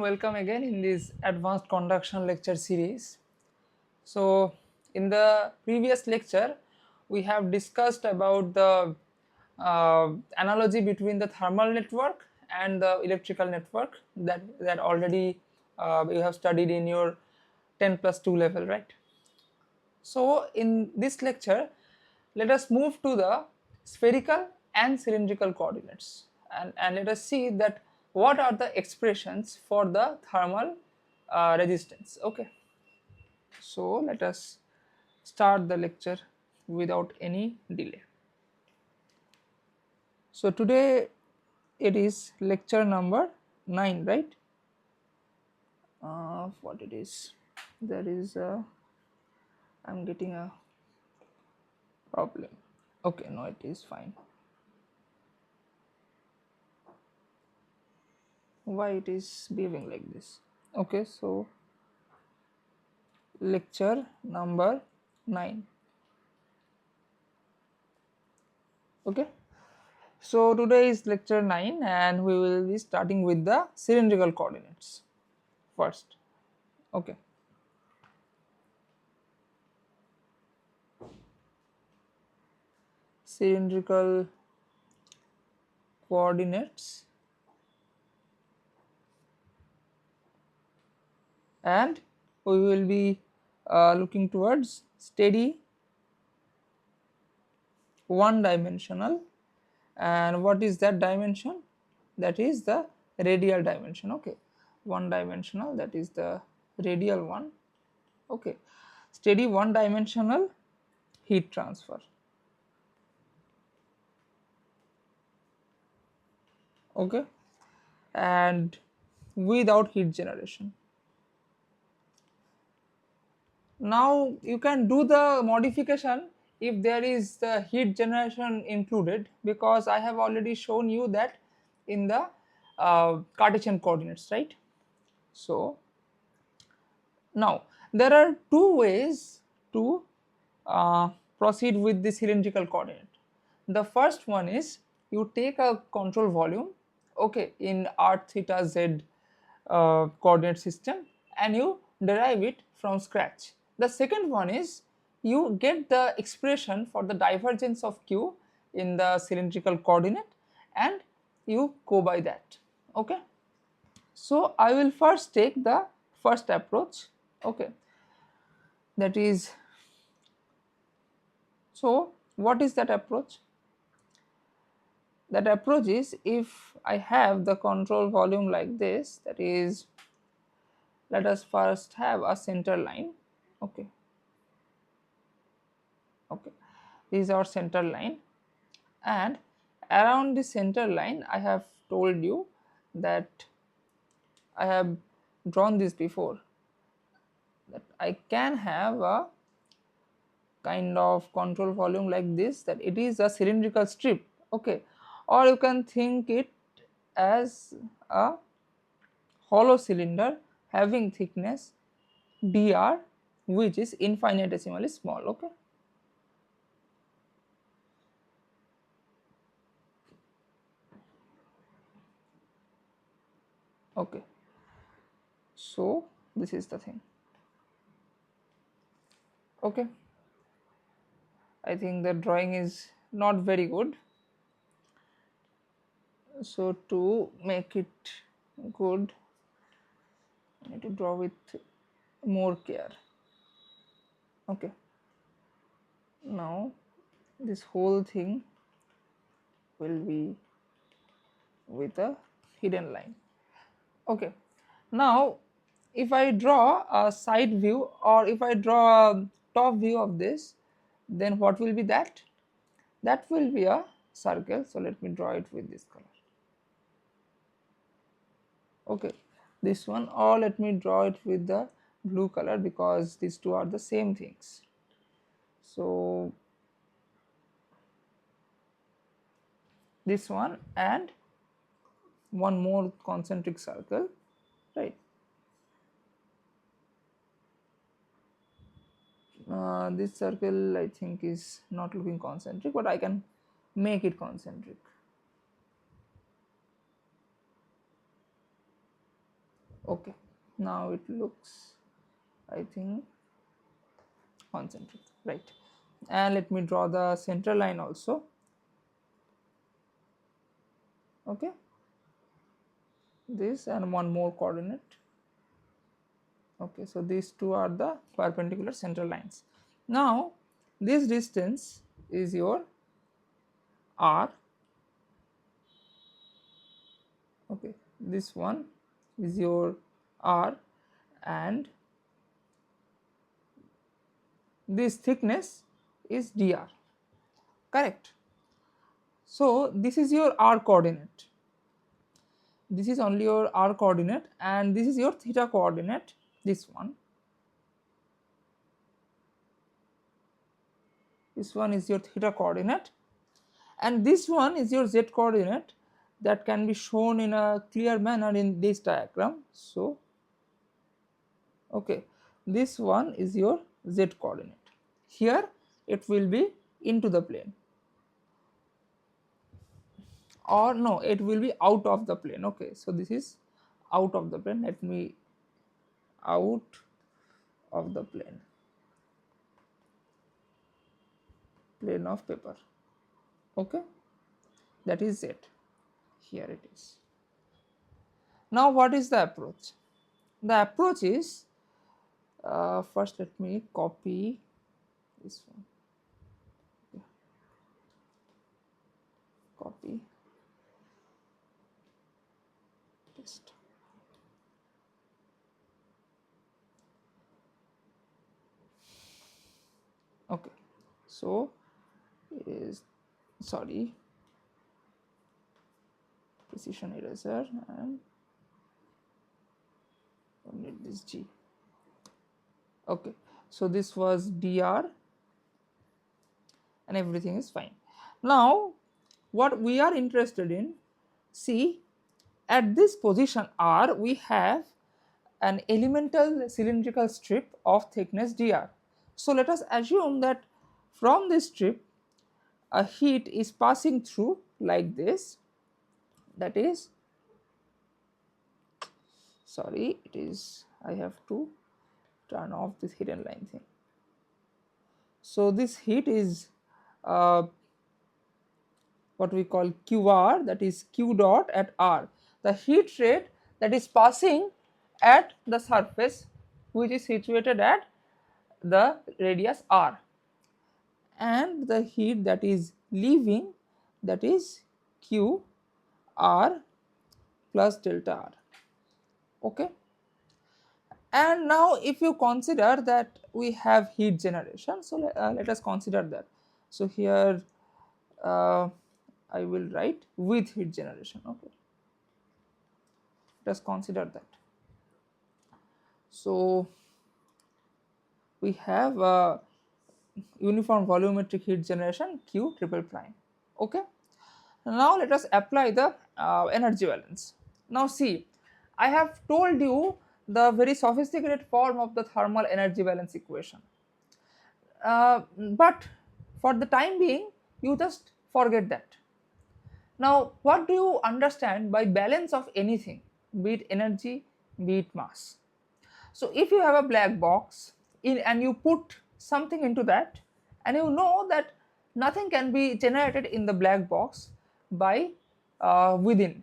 welcome again in this advanced conduction lecture series. So in the previous lecture we have discussed about the analogy between the thermal network and the electrical network that already you have studied in your 10+2 level, right? So in this lecture, let us move to the spherical and cylindrical coordinates, and let us see that what are the expressions for the thermal resistance. Okay, so let us start the lecture without any delay. So today it is lecture number 9, right? What it is? There is a, I'm getting a problem. Okay, no, it is fine. Why it is behaving like this? Okay, so lecture number 9. Okay, so today is lecture 9 and we will be starting with the cylindrical coordinates first. Okay, cylindrical coordinates, and we will be looking towards steady one dimensional. And what is that dimension? That is the radial dimension. Okay, one dimensional, that is the radial one. Okay, steady one dimensional heat transfer. Okay, and without heat generation. Now you can do the modification if there is the heat generation included, because I have already shown you that in the Cartesian coordinates, right? So now there are two ways to proceed with the cylindrical coordinate. The first one is you take a control volume, okay, in r theta z coordinate system, and you derive it from scratch. The second one is you get the expression for the divergence of q in the cylindrical coordinate and you go by that. Okay, so I will first take the first approach. Okay, that is, so what is that approach? That approach is, if I have the control volume like this, that is, let us first have a center line. Okay, okay, this is our center line, and around the center line I have told you that I have drawn this before, that I can have a kind of control volume like this, that it is a cylindrical strip. Okay, or you can think it as a hollow cylinder having thickness dr, which is infinitesimally small. Okay, okay, so this is the thing. Okay, I think the drawing is not very good, so to make it good I need to draw with more care. Okay, now this whole thing will be with a hidden line. Okay, now if I draw a side view or if I draw a top view of this, then what will be that? That will be a circle. So let me draw it with this color. Okay, this one, or let me draw it with the blue color, because these two are the same things. So this one and one more concentric circle, right? This circle I think is not looking concentric, but I can make it concentric. Okay, now it looks, I think, concentric, right? And let me draw the central line also. Okay, this and one more coordinate. Okay, so these two are the perpendicular central lines. Now this distance is your r. Okay, this one is your r, and this thickness is dr, correct? So this is your r coordinate, this is only your r coordinate, and this is your theta coordinate, this one is your theta coordinate, and this one is your z coordinate that can be shown in a clear manner in this diagram. So okay, this one is your z coordinate, here it will be into the plane, or no, it will be out of the plane. Okay, so this is out of the plane, let me out of the plane of paper. Okay, that is it, here it is. Now what is the approach? The approach is, first let me copy this one, yeah. Copy, paste. Okay, so is, sorry, precision eraser, and we need this G. Okay, so this was dr and everything is fine. Now what we are interested in, see, at this position r we have an elemental cylindrical strip of thickness dr. So let us assume that from this strip a heat is passing through like this, that is, sorry, it is, I have to turn off this hidden line thing. So this heat is what we call QR, that is Q dot at R, the heat rate that is passing at the surface which is situated at the radius R, and the heat that is leaving, that is Q R plus delta R. Okay, and now if you consider that we have heat generation, so let us consider that. So here I will write with heat generation. Okay, let us consider that. So we have uniform volumetric heat generation Q triple prime. Okay, now let us apply the energy balance. Now see, I have told you the very sophisticated form of the thermal energy balance equation, but for the time being you just forget that. Now what do you understand by balance of anything, be it energy, be it mass? So if you have a black box in, and you put something into that, and you know that nothing can be generated in the black box by within,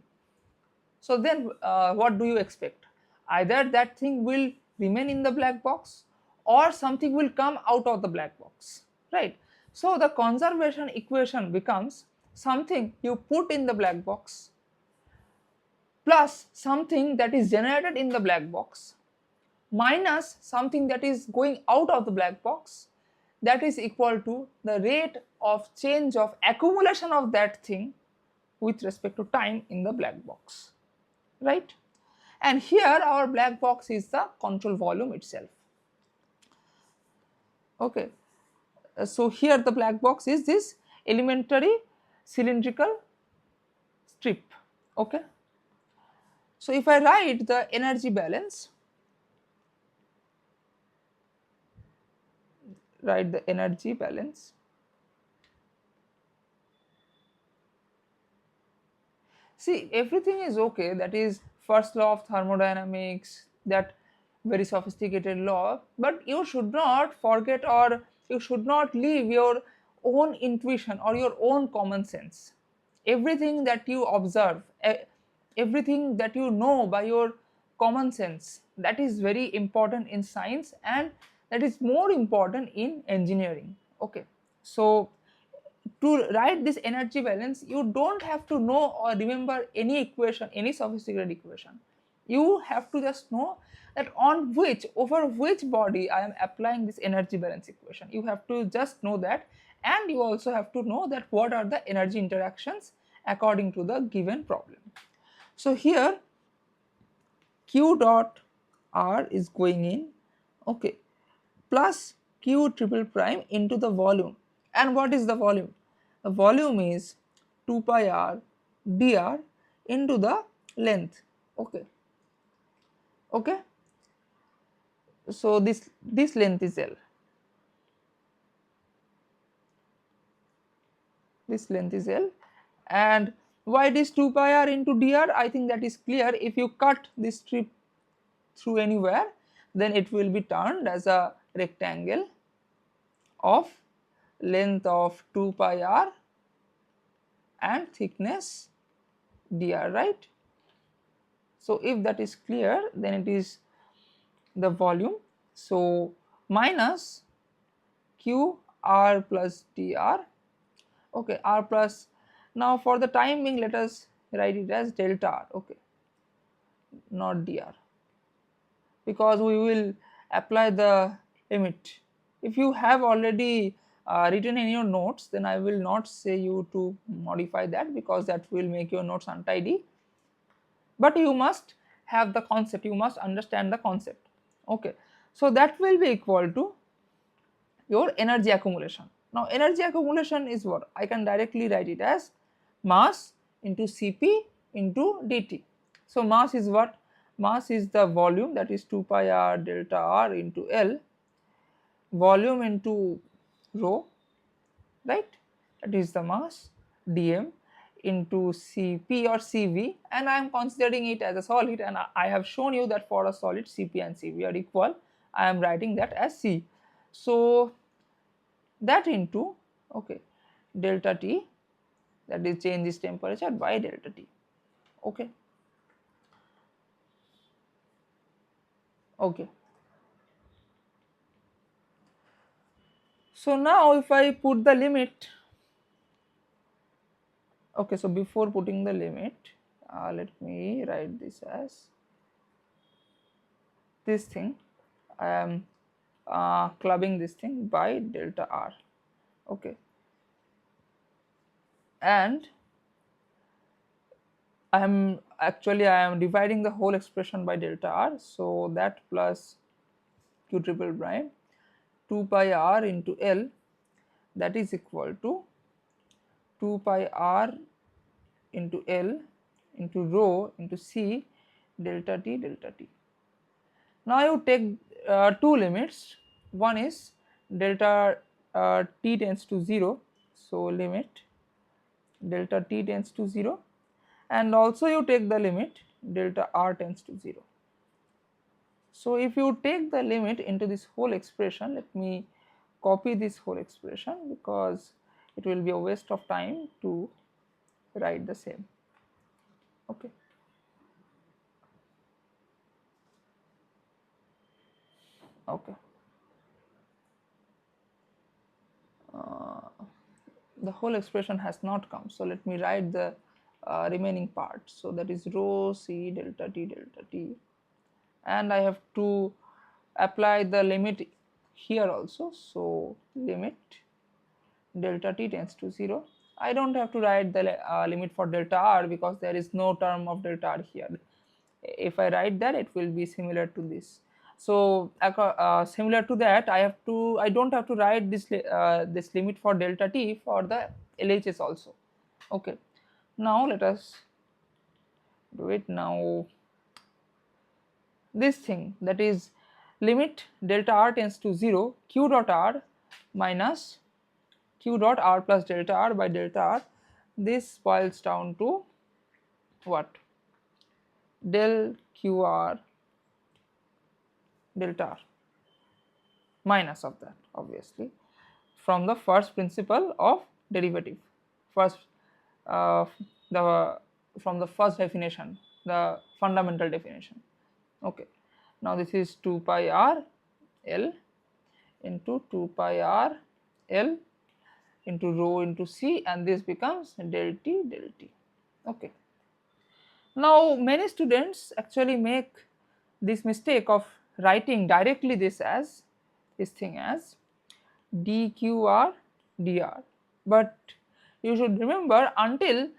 so then what do you expect? Either that thing will remain in the black box or something will come out of the black box, right? So the conservation equation becomes something you put in the black box plus something that is generated in the black box minus something that is going out of the black box, that is equal to the rate of change of accumulation of that thing with respect to time in the black box, right? And here our black box is the control volume itself. Okay, so here the black box is this elementary cylindrical strip. Okay, so if I write the energy balance, write the energy balance, see, everything is okay, that is first law of thermodynamics, that very sophisticated law, but you should not forget, or you should not leave your own intuition or your own common sense. Everything that you observe, everything that you know by your common sense, that is very important in science, and that is more important in engineering. Okay, so to write this energy balance, you don't have to know or remember any equation, any sophisticated equation. You have to just know that on which, over which body I am applying this energy balance equation. You have to just know that, and you also have to know that what are the energy interactions according to the given problem. So here q dot r is going in, okay, plus q triple prime into the volume. And what is the volume? The volume is 2 pi r dr into the length. Okay, okay, so this length is L, this length is L. And why it is 2 pi r into dr? I think that is clear. If you cut this strip through anywhere, then it will be turned as a rectangle of length of 2 pi r and thickness dr, right? So if that is clear, then it is the volume. So minus q r plus dr, okay, r plus, now for the time being let us write it as delta r, okay, not dr, because we will apply the limit. If you have already written in your notes, then I will not say you to modify that, because that will make your notes untidy. But you must have the concept, you must understand the concept. Okay, so that will be equal to your energy accumulation. Now energy accumulation is what? I can directly write it as mass into Cp into dt. So mass is what? Mass is the volume, that is 2 pi r delta r into L, volume into rho, right? That is the mass, dm into Cp or Cv, and I am considering it as a solid, and I have shown you that for a solid Cp and Cv are equal. I am writing that as C. So that into, okay, delta T, that is change this temperature by delta T. Okay, okay. So now if I put the limit, okay, so before putting the limit, let me write this as this thing. I am clubbing this thing by delta R, okay, and I am dividing the whole expression by delta R, so that plus q triple prime 2 pi r into L, that is equal to 2 pi r into L into rho into C delta T delta T. Now you take two limits. One is delta T tends to 0, so limit delta T tends to 0, and also you take the limit delta R tends to 0. So if you take the limit into this whole expression, let me copy this whole expression, because it will be a waste of time to write the same. Okay. Okay. The whole expression has not come, so let me write the remaining part. So that is rho C delta T, and I have to apply the limit here also. So limit delta T tends to 0. I don't have to write the limit for delta R, because there is no term of delta R here. If I write that, it will be similar to this. So similar to that, I don't have to write this this limit for delta T for the LHS also. Okay, now let us do it. Now this thing, that is limit delta R tends to 0, q dot R minus q dot R plus delta R by delta R, this boils down to what? del QR delta R minus of that, obviously, from the first principle of derivative, first the from the first definition, the fundamental definition. Okay, now this is 2 pi r L into 2 pi r L into rho into C, and this becomes del T del T. Okay. Now many students actually make this mistake of writing directly this thing as dqr dr, but you should remember, until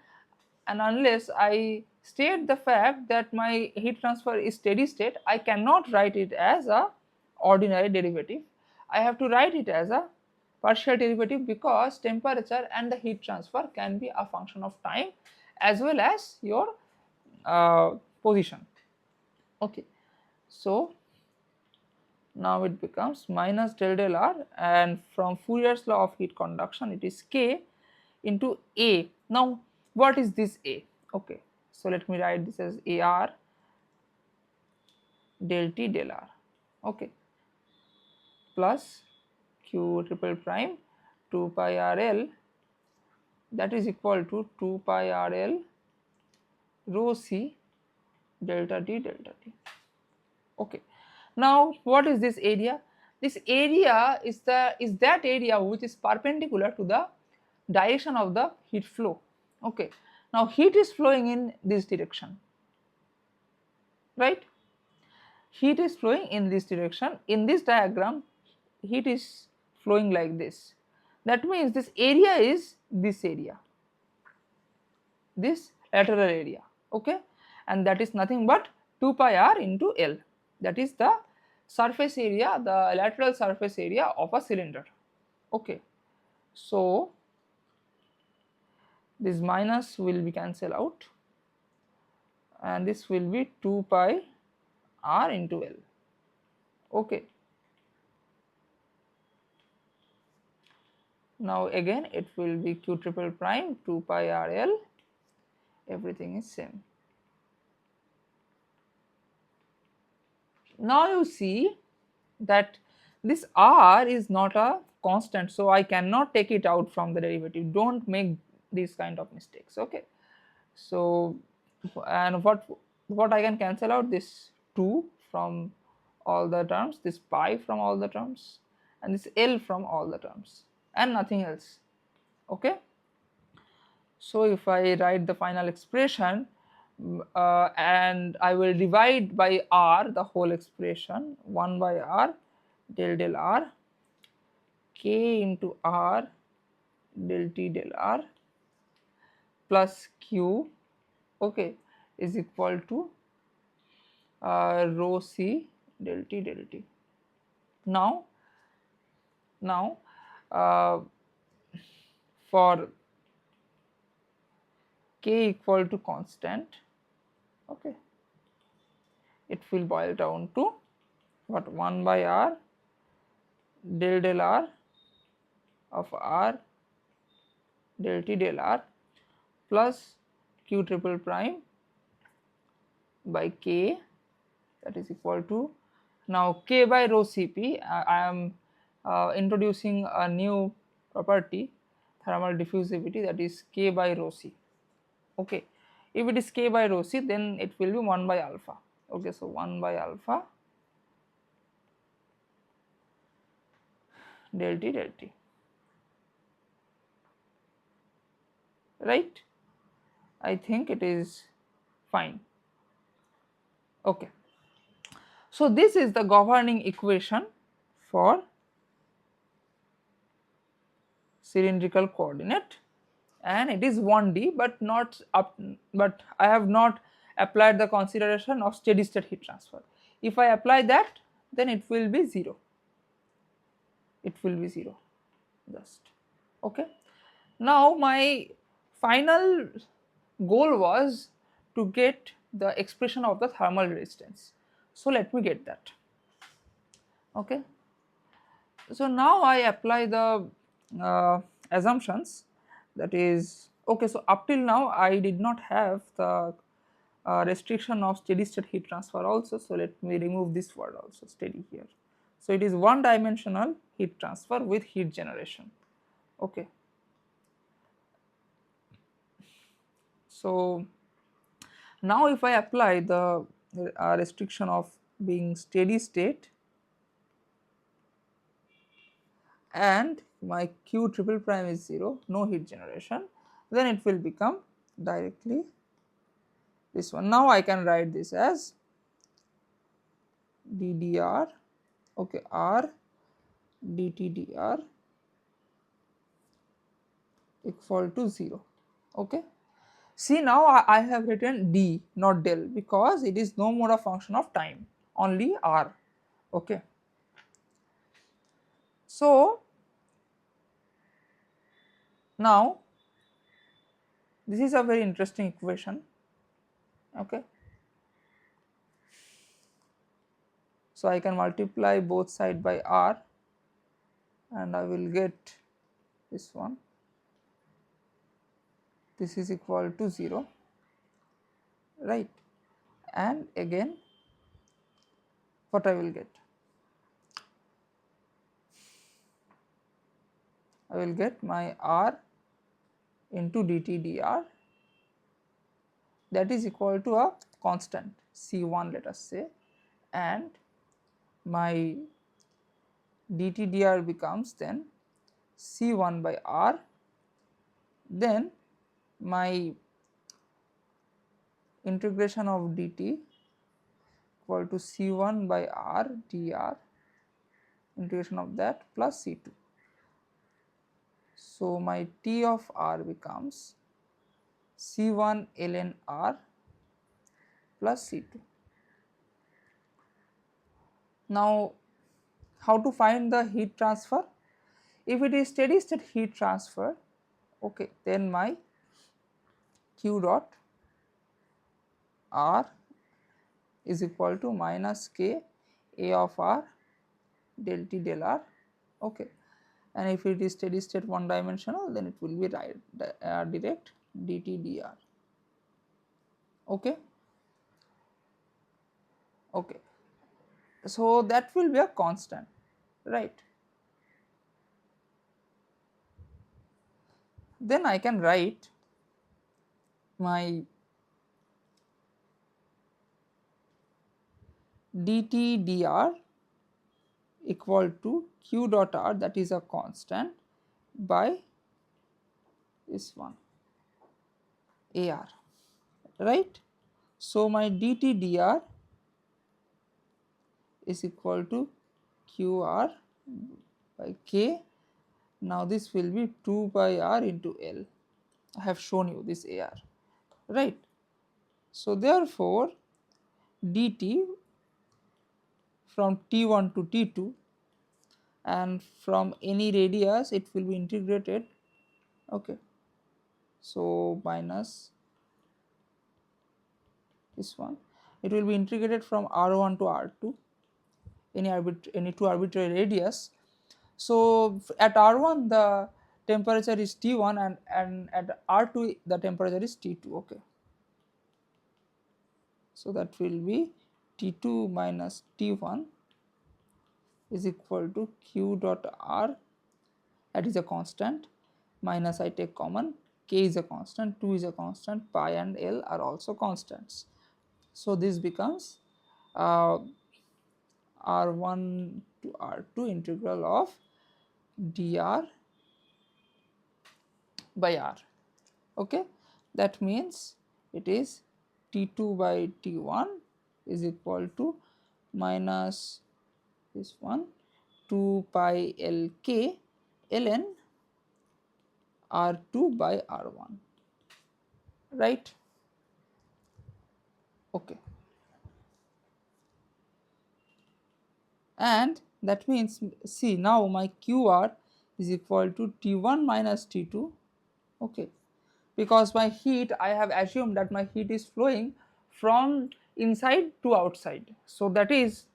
and unless I state the fact that my heat transfer is steady state, I cannot write it as a ordinary derivative. I have to write it as a partial derivative, because temperature and the heat transfer can be a function of time as well as your position. Okay, so now it becomes minus del R, and from Fourier's law of heat conduction it is K into A. Now what is this A? Okay, so let me write this as AR del T del R, okay, plus Q triple prime 2 pi R L, that is equal to 2 pi R L rho C delta T delta T. Okay, now what is this area? This area is that area which is perpendicular to the direction of the heat flow. Okay, now heat is flowing in this direction, right? Heat is flowing in this direction. In this diagram, heat is flowing like this. That means this area is this area, this lateral area, okay, and that is nothing but 2 pi r into L, that is the surface area, the lateral surface area of a cylinder. Okay, so this minus will be cancelled out, and this will be 2 pi r into L. Okay, now again it will be Q triple prime 2 pi r L, everything is same. Now you see that this r is not a constant, so I cannot take it out from the derivative. Don't make these kind of mistakes. Okay, so and what I can cancel out, this 2 from all the terms, this pi from all the terms, and this L from all the terms, and nothing else. Okay, so if I write the final expression, and I will divide by r the whole expression, 1 by r del r K into r del T del r plus Q, okay, is equal to rho C del T del T. Now for K equal to constant, okay, it will boil down to what, 1 by r del r of r del T del r plus Q triple prime by K, that is equal to, now K by rho Cp, I am introducing a new property, thermal diffusivity, that is K by rho C. Okay, if it is K by rho C, then it will be 1 by alpha. Okay, so 1 by alpha del T del T, right? I think it is fine. Okay, so this is the governing equation for cylindrical coordinate, and it is 1D, but not up, but I have not applied the consideration of steady state heat transfer. If I apply that, then it will be 0. It will be 0 just. Okay, now my final goal was to get the expression of the thermal resistance, so let me get that. Okay, so now I apply the assumptions, that is, okay, so up till now I did not have the restriction of steady state heat transfer also. So let me remove this word also, steady here. So it is one dimensional heat transfer with heat generation. Okay. So now if I apply the restriction of being steady state and my Q triple prime is 0, no heat generation, then it will become directly this one. Now I can write this as ddr, okay, r dt dr equal to 0. Okay. See, now I have written d, not del, because it is no more a function of time, only r. Okay. So now this is a very interesting equation. Okay. So I can multiply both side by r and I will get this one. This is equal to 0, right? And again what I will get? I will get my r into dt dr, that is equal to a constant C1, let us say, and my dt dr becomes then C1 by r, then my integration of dt equal to C1 by r dr, integration of that plus C2. So my T of r becomes C1 ln r plus C2. Now how to find the heat transfer? If it is steady state heat transfer, okay, then my Q dot r is equal to minus k A of r del T del r, okay, and if it is steady state one dimensional, then it will be direct dt dr. Okay. Okay. So that will be a constant, right? Then I can write my dt dr equal to q dot r, that is a constant, by this one ar, right? So my dt dr is equal to qr by k. Now this will be 2 by r into L. I have shown you this AR, right? So therefore dt from T1 to T2 and from any radius it will be integrated, okay. So minus this one, it will be integrated from R1 to R2, any two arbitrary radius. So at R1 the temperature is T1 and at R2 the temperature is T2, okay. So that will be T2 minus T1 is equal to Q dot R, that is a constant, minus I take common, K is a constant, 2 is a constant, pi and L are also constants. So this becomes R1 to R2 integral of dr by r, okay. That means it is T2 by T1 is equal to minus this one 2 pi Lk ln R2 by R1, right? Okay. And that means, see, now my QR is equal to T1 minus T2, okay, because my heat, I have assumed that my heat is flowing from inside to outside. So that is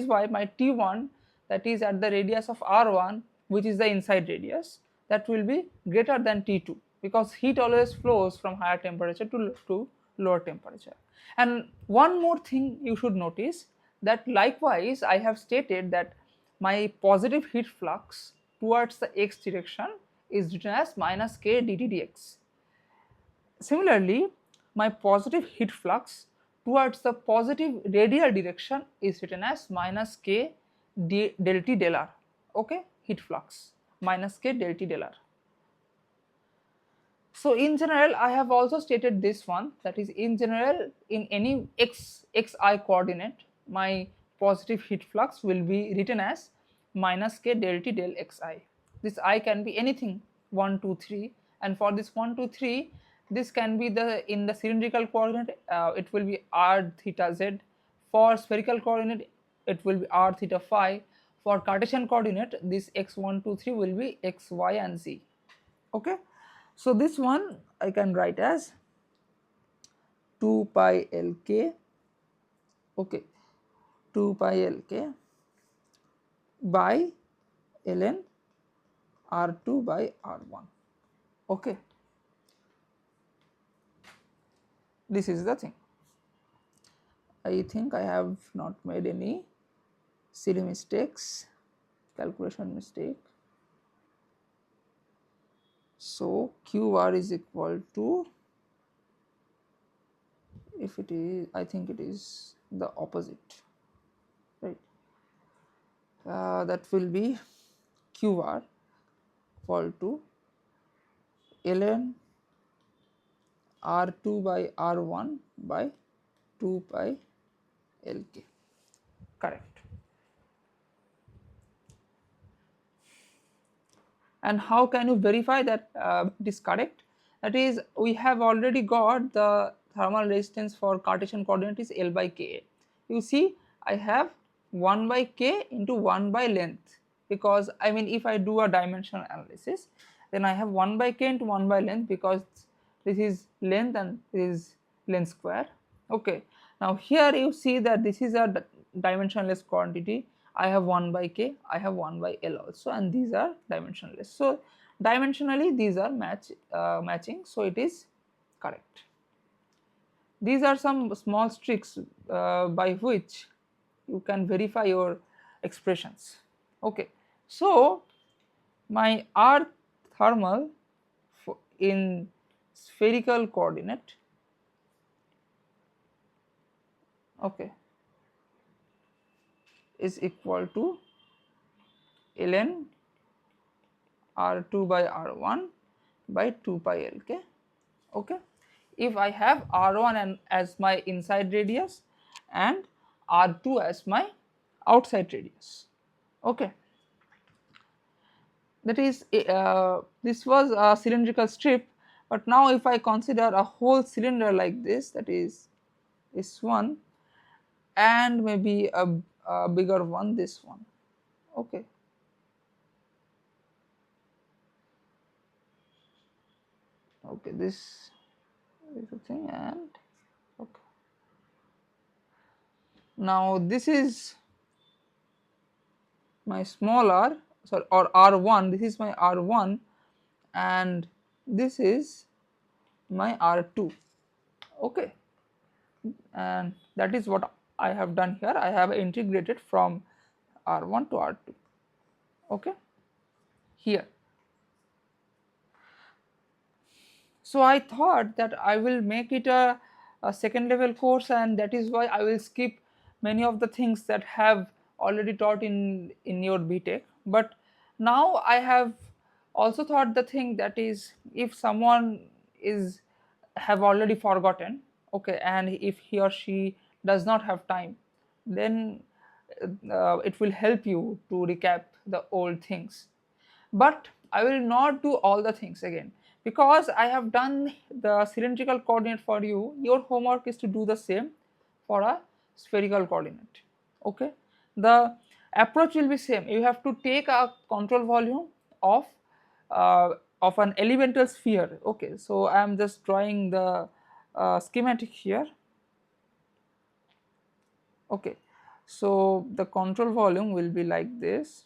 why my T1, that is at the radius of R1, which is the inside radius, that will be greater than T2, because heat always flows from higher temperature to lower temperature. And one more thing you should notice, that likewise I have stated that my positive heat flux towards the x direction is written as minus k dt dx. Similarly, my positive heat flux towards the positive radial direction is written as minus k del T del R. Okay, heat flux minus k del T del R. So in general, I have also stated this one, that is, in general, in any xi coordinate, my positive heat flux will be written as minus k del T del xi. This I can be anything, 1 2 3, and for this 1 2 3, this can be the, in the cylindrical coordinate it will be r theta z, for spherical coordinate it will be r theta phi, for Cartesian coordinate this x1 2 3 will be x y and z. Okay, so this one I can write as 2 pi lk, okay, 2 pi lk by ln r2 by r1. Okay, this is the thing. I think I have not made any silly mistakes, calculation mistake. So QR is equal to, if it is, I think it is the opposite, right? That will be QR equal to ln r2 by r1 by 2 pi lk. Correct. And how can you verify that it is correct? That is, we have already got the thermal resistance for Cartesian coordinate is L by Ka. You see, I have 1 by K into 1 by length, because I mean if I do a dimensional analysis, then I have 1 by K into 1 by length, because this is length and this is length square. Okay, now here you see that this is a dimensionless quantity. I have 1 by K, I have 1 by L also, and these are dimensionless. So dimensionally these are matching, so it is correct. These are some small tricks by which you can verify your expressions. Okay, so my R thermal in spherical coordinate, okay, is equal to ln r2 by r1 by 2 pi lk. Okay, if I have r1 and as my inside radius and r2 as my outside radius. Okay, that is this was a cylindrical strip, but now if I consider a whole cylinder like this, that is this one, and maybe a bigger one, this one. Okay, okay, this is the thing, and okay, now this is my small r, sorry, or r1, this is my r1, and this is my r2. Okay, and that is what I have done here. I have integrated from r1 to r2. Okay, here. So I thought that I will make it a second level course, and that is why I will skip many of the things that have already taught in your B.Tech. But now I have also thought the thing, that is, if someone is have already forgotten, okay, and if he or she does not have time, then it will help you to recap the old things. But I will not do all the things again, because I have done the cylindrical coordinate for you. Your homework is to do the same for a spherical coordinate. Okay, the approach will be same. You have to take a control volume of uh, of an elemental sphere. Okay, so I am just drawing the schematic here. Okay, so the control volume will be like this.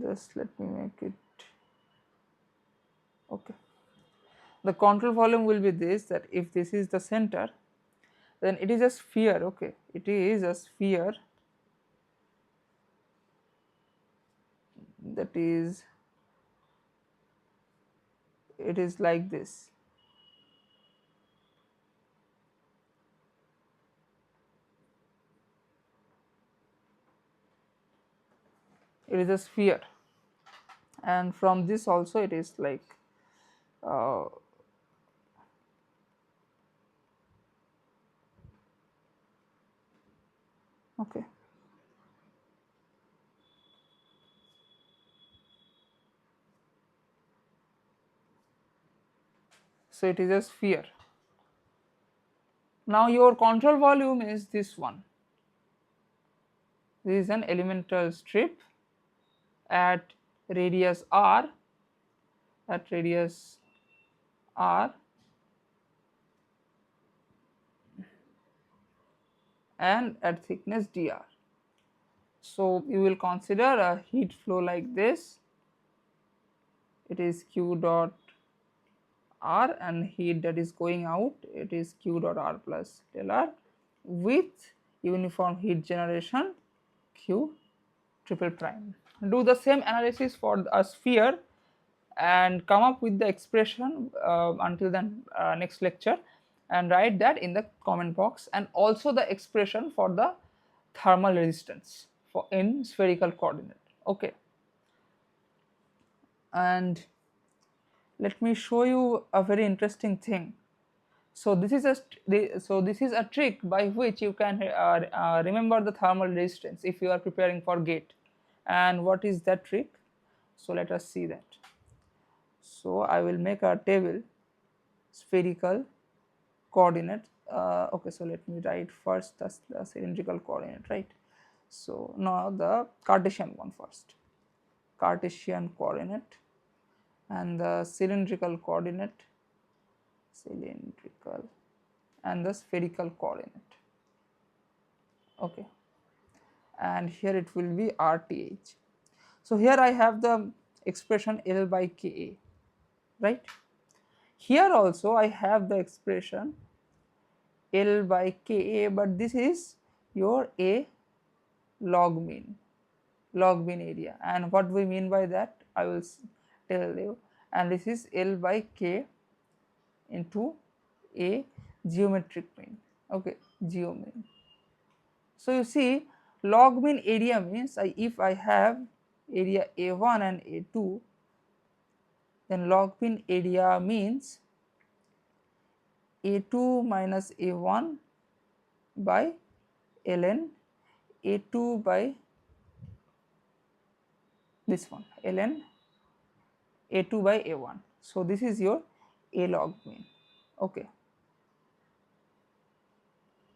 just let me make it okay. The control volume will be this, that if this is the center, then it is a sphere. Okay, it is a sphere, that is, it is like this. It is a sphere, and from this also it is like uh, okay. So it is a sphere. Now your control volume is this one. This is an elemental strip at radius r, at radius r, and at thickness dr. So you will consider a heat flow like this. It is q dot r, and heat that is going out, it is q dot r plus del r, with uniform heat generation q triple prime. Do the same analysis for a sphere and come up with the expression until then next lecture, and write that in the comment box, and also the expression for the thermal resistance for in spherical coordinate. Okay, and let me show you a very interesting thing. So this is a trick by which you can remember the thermal resistance if you are preparing for gate. And what is that trick? So let us see that. So I will make a table, spherical coordinate. Okay, so let me write first the cylindrical coordinate, right? So now the Cartesian one first, Cartesian coordinate, and the cylindrical coordinate, cylindrical, and the spherical coordinate. Okay, and here it will be RTH. So here I have the expression L by Ka, right? Here also I have the expression L by Ka, but this is your A log mean area, and what we mean by that I will tell you. And this is L by K into A geometric mean. Okay, geo mean. So you see, log mean area means if I have area A1 and A2, then log mean area means A2 minus A1 by ln A2 by this one, ln A2 by A1. So this is your A log mean. Okay.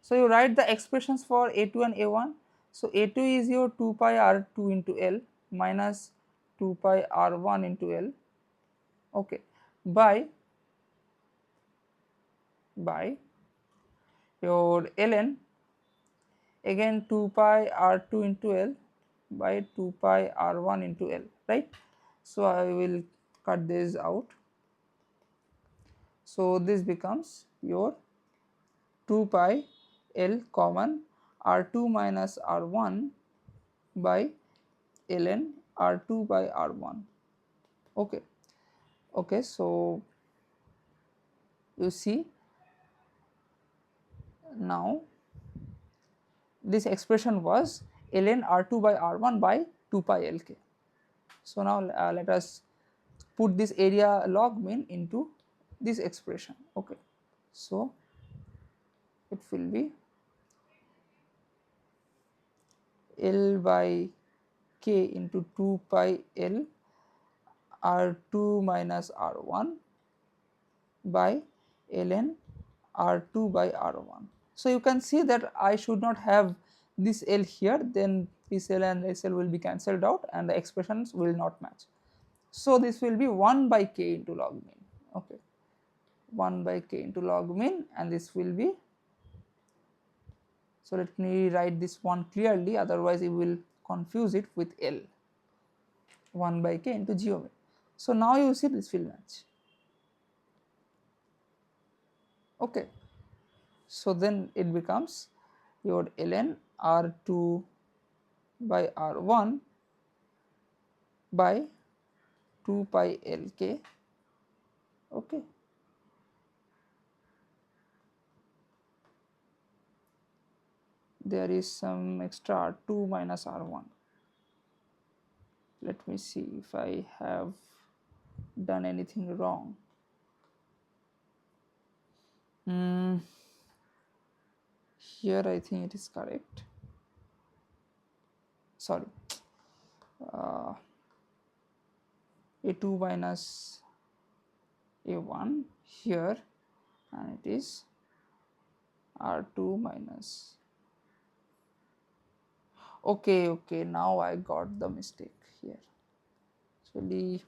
So you write the expressions for A2 and A1. So A2 is your 2 pi R2 into L minus 2 pi R1 into L, okay, by your ln, again 2 pi R2 into L by 2 pi R1 into L, right? So I will cut this out. So this becomes your 2 pi L common R2 minus R1 by ln R2 by R1. Okay. Okay, so you see now this expression was ln R2 by R1 by 2 pi Lk. So now let us put this area log mean into this expression. Okay, so it will be L by K into 2 pi L R2 minus R1 by ln R2 by R1. So you can see that I should not have this L here, then this L and this L will be cancelled out and the expressions will not match. So this will be 1 by K into log mean. Okay, 1 by K into log mean, and this will be, so let me write this one clearly, otherwise you will confuse it with L. 1 by k into g omega. So now you see this will match. Okay. So then it becomes your ln R2 by R1 by 2 pi Lk. Okay. There is some extra R2 minus R1. Let me see if I have done anything wrong. Here I think it is correct. Sorry, A2 minus A1 here, and it is R2 minus. Okay, now I got the mistake here. Actually,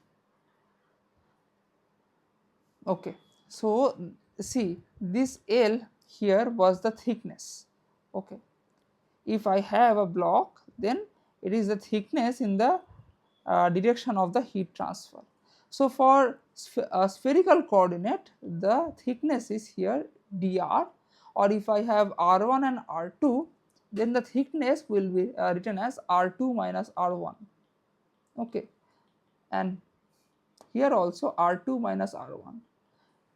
okay, so see, this L here was the thickness. Okay, if I have a block, then it is the thickness in the direction of the heat transfer. So for a spherical coordinate, the thickness is here dr, or if I have r1 and r2, then the thickness will be written as r2 minus r1. Okay, and here also r2 minus r1.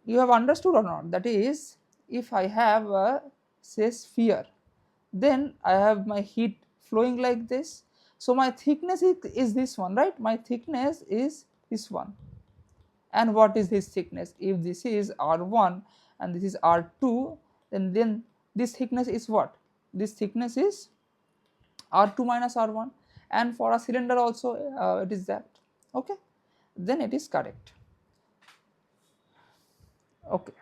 You have understood or not? That is, if I have a say sphere, then I have my heat flowing like this. So my thickness is this one, right? My thickness is this one. And what is this thickness? If this is R1 and this is R2, then this thickness is what? This thickness is R2 minus R1, and for a cylinder also it is that. Okay, then it is correct. Okay.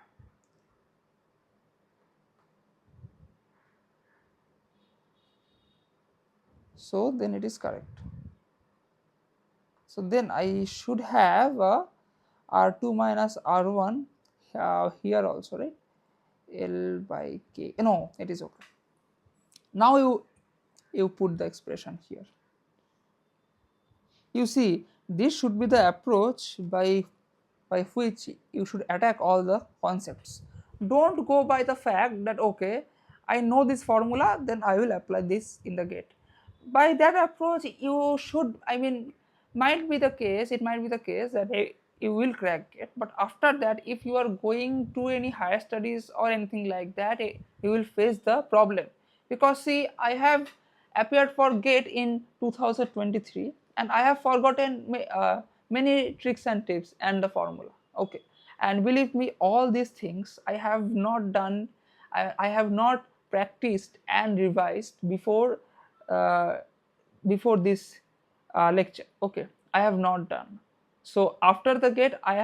So then it is correct. So then I should have R2 minus R1 here also, right? L by K. No, it is okay. Now you put the expression here. You see, this should be the approach by which you should attack all the concepts. Don't go by the fact that okay, I know this formula, then I will apply this in the gate. By that approach, you should, I mean, might be the case, it might be the case that you will crack it, but after that, if you are going to any higher studies or anything like that, you will face the problem. Because see, I have appeared for gate in 2023 and I have forgotten many tricks and tips and the formula. Okay, and believe me, all these things I have not done, I have not practiced and revised before this lecture. Okay, I have not done. So after the gate, I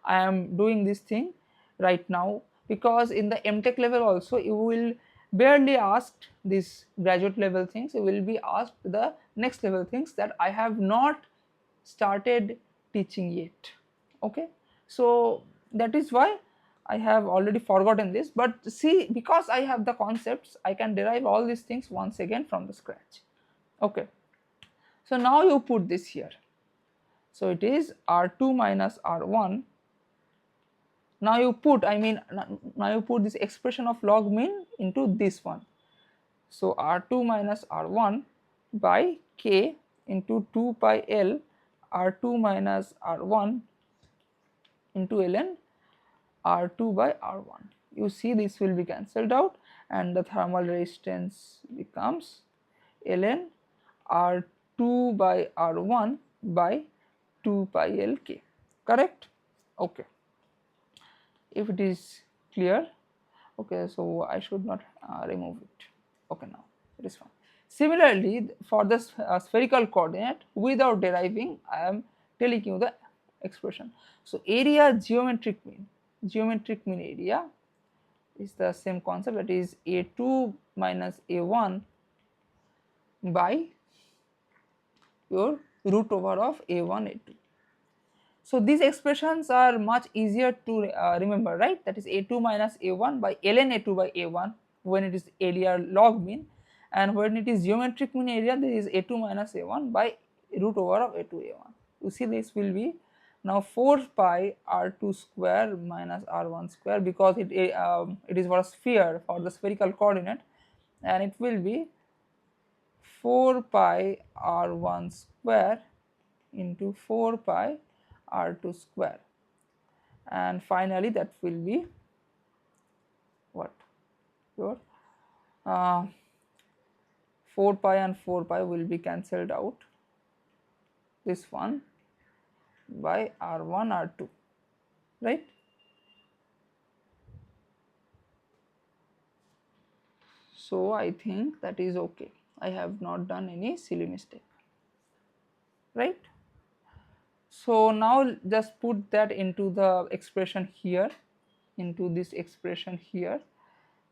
am doing this thing right now, because in the M.Tech level also you will barely asked these graduate level things, you will be asked the next level things that I have not started teaching yet. Okay, so that is why I have already forgotten this, but see, because I have the concepts, I can derive all these things once again from the scratch. Okay, so now you put this here. So it is R2 minus R1. Now you put, now you put this expression of log mean into this one. So R2 minus R1 by K into 2 pi L R2 minus R1 into ln R2 by R1. You see, this will be cancelled out and the thermal resistance becomes ln R2 by R1 by 2 pi Lk. Correct? Okay. If it is clear, okay, so I should not remove it. Okay, now it is fine. Similarly, for the spherical coordinate, without deriving, I am telling you the expression. So area geometric mean area is the same concept, that is A2 minus A1 by your root over of A1 A2. So these expressions are much easier to remember, right? That is A2 minus A1 by ln A2 by A1 when it is area log mean, and when it is geometric mean area, there is A2 minus A1 by root over of A2 A1. You see this will be now 4 pi r2 square minus r1 square, because it is for a sphere, for the spherical coordinate, and it will be 4 pi r1 square into 4 pi r2 square, and finally that will be what, your 4 pi and 4 pi will be cancelled out, this one by r1 r2, right? So I think that is okay. I have not done any silly mistake, right? So now just put that into the expression here, into this expression here,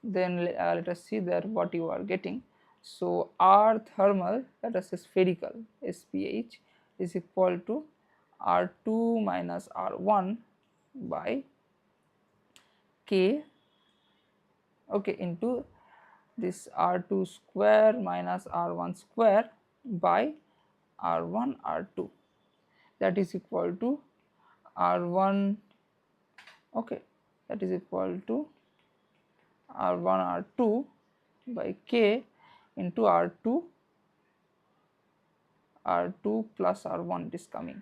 then let us see that what you are getting. So R thermal, let us say spherical, SPH, is equal to R2 minus R1 by K, okay, into this R2 square minus R1 square by R1 R2, that is equal to R1, okay, that is equal to R1 R2 by K into R2 plus R1, it is coming,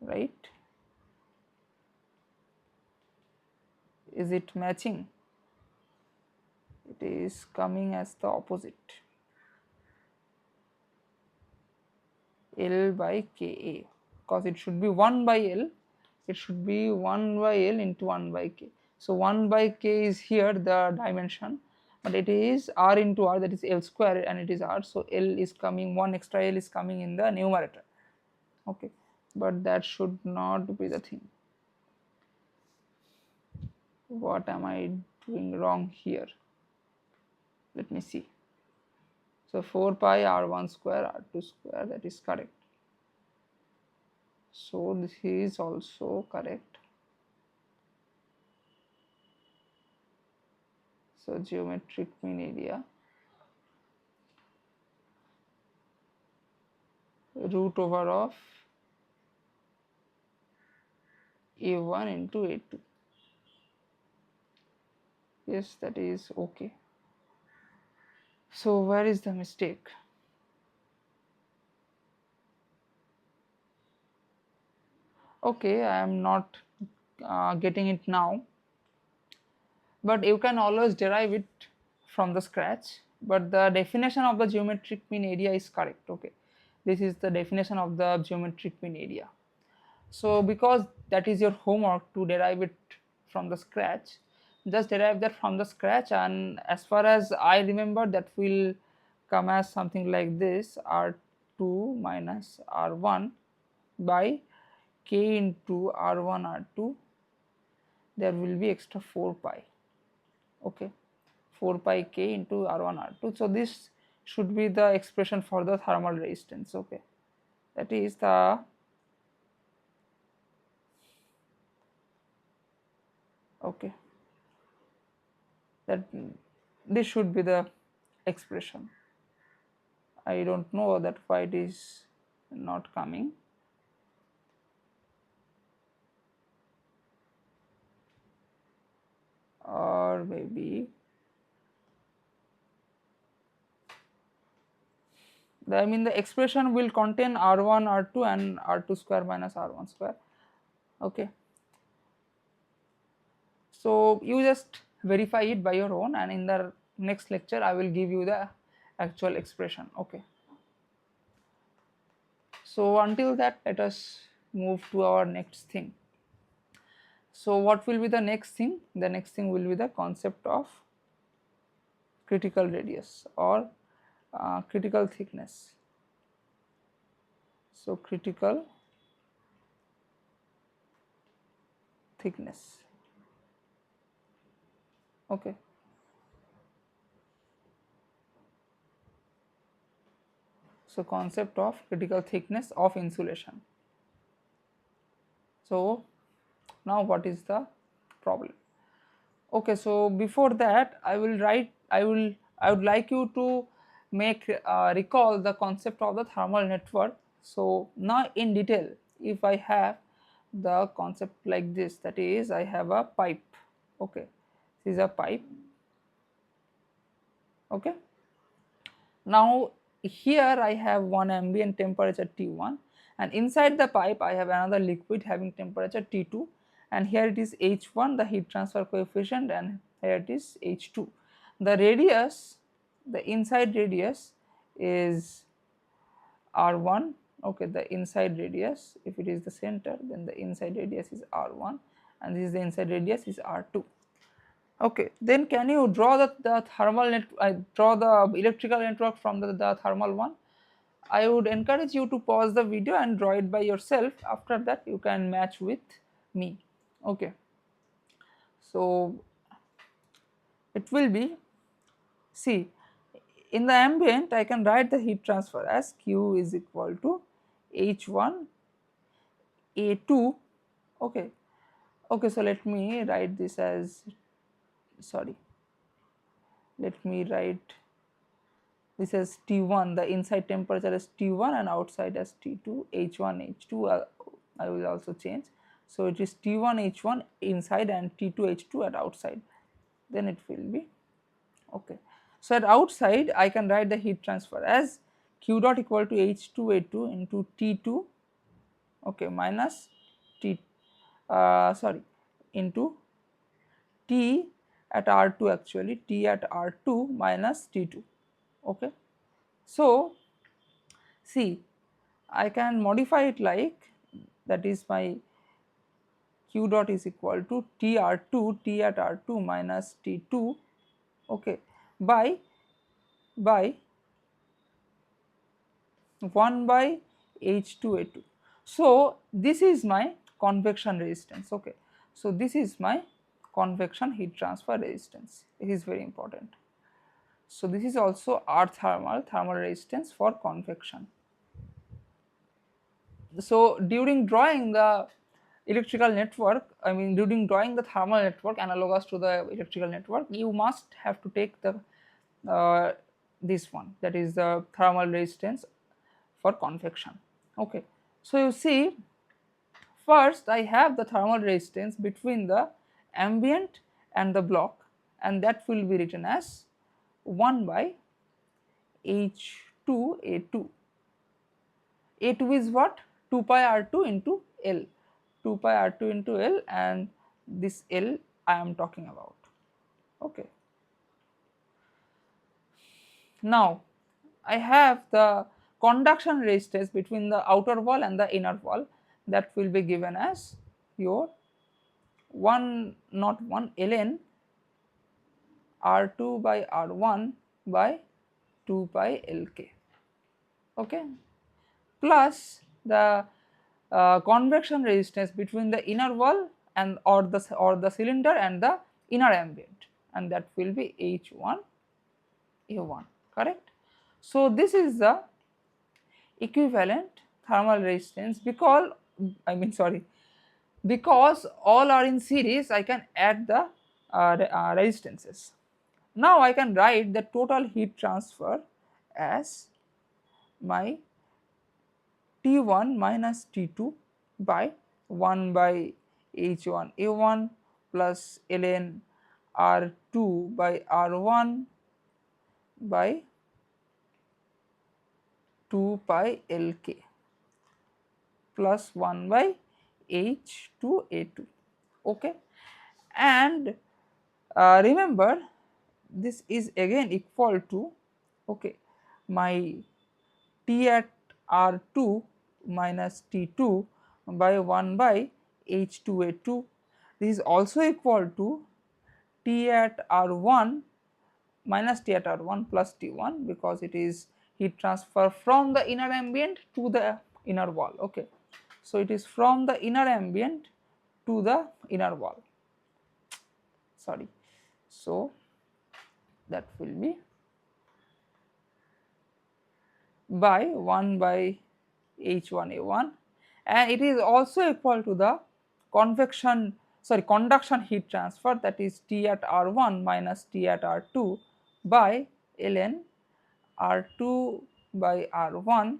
right? Is it matching? It is coming as the opposite, L by Ka, because it should be 1 by L, it should be 1 by L into 1 by K. So 1 by K is here the dimension, but it is R into R, that is L square, and it is R, so L is coming, one extra L is coming in the numerator, okay, but that should not be the thing. What am I doing wrong here? Let me see. So 4 pi r1 square r2 square, that is correct. So this is also correct. So geometric mean area root over of a1 into a2. Yes, that is okay. So where is the mistake? Okay, I am not getting it now, but you can always derive it from the scratch, but the definition of the geometric mean area is correct, okay. This is the definition of the geometric mean area. So because that is your homework to derive it from the scratch, just derive that from the scratch, and as far as I remember, that will come as something like this: r2 minus r1 by k into r1 r2, there will be extra 4 pi, okay, 4 pi k into r1 r2. So this should be the expression for the thermal resistance, okay, that is the, okay, that this should be the expression. I don't know that why it is not coming. Or maybe the expression will contain r1 r2 and r2 square minus r1 square, okay. So you just verify it by your own, and in the next lecture I will give you the actual expression, okay. So until that, let us move to our next thing. So what will be the next thing? The next thing will be the concept of critical radius or critical thickness. So critical thickness, okay. So concept of critical thickness of insulation. So now what is the problem? Okay, so before that I would like you to make recall the concept of the thermal network. So now in detail, if I have the concept like this, that is, I have a pipe. Okay, this is a pipe. Okay, now here I have one ambient temperature T1, and inside the pipe I have another liquid having temperature T2, and here it is H1, the heat transfer coefficient, and here it is H2. The radius, the inside radius is R1. Okay, the inside radius, if it is the center, then the inside radius is R1, and this is the inside radius is R2. Okay, then can you draw the thermal net, draw the electrical network from the thermal one? I would encourage you to pause the video and draw it by yourself. After that you can match with me. Okay, so it will be, see, in the ambient I can write the heat transfer as Q is equal to H1 A2. Okay, okay, so let me write this as, sorry, let me write this as T1, the inside temperature is T1 and outside as T2, H1 H2, I will also change. So it is T1 H1 inside and T2 H2 at outside, then it will be okay. So at outside I can write the heat transfer as Q dot equal to H2 A2 into T2, okay, minus T, sorry, into T at R2, actually T at R2 minus T2. Okay, so see, I can modify it like, that is my Q dot is equal to T R2, T at R2 minus T2, okay, by 1 by H2A2. So this is my convection resistance. Okay, so this is my convection heat transfer resistance. It is very important. So this is also our thermal resistance for convection. So during drawing the electrical network, I mean during drawing the thermal network analogous to the electrical network, you must have to take the this one, that is the thermal resistance for convection. Okay, so you see, first I have the thermal resistance between the ambient and the block, and that will be written as 1 by H2A2. A2 is what? 2 pi R2 into L, 2 pi R2 into L, and this L I am talking about. Okay, now I have the conduction resistance between the outer wall and the inner wall, that will be given as your 1 not 1 ln R2 by R1 by 2 pi Lk, okay, plus the convection resistance between the inner wall and or the cylinder and the inner ambient, and that will be H1 A1, correct. So this is the equivalent thermal resistance, because because all are in series, I can add the resistances. Now I can write the total heat transfer as my T1 minus T2 by 1 by H1 A1 plus ln R2 by R1 by 2 pi Lk plus 1 by H2A2. Okay, and remember this is again equal to, okay, my T at R2 minus T2 by 1 by H2A2. This is also equal to T at R1 minus T at R1 plus T1, because it is heat transfer from the inner ambient to the inner wall. Okay, so it is from the inner ambient to the inner wall, sorry. So that will be by 1 by H1A1, and it is also equal to the conduction heat transfer, that is T at R1 minus T at R2 by ln R2 by R1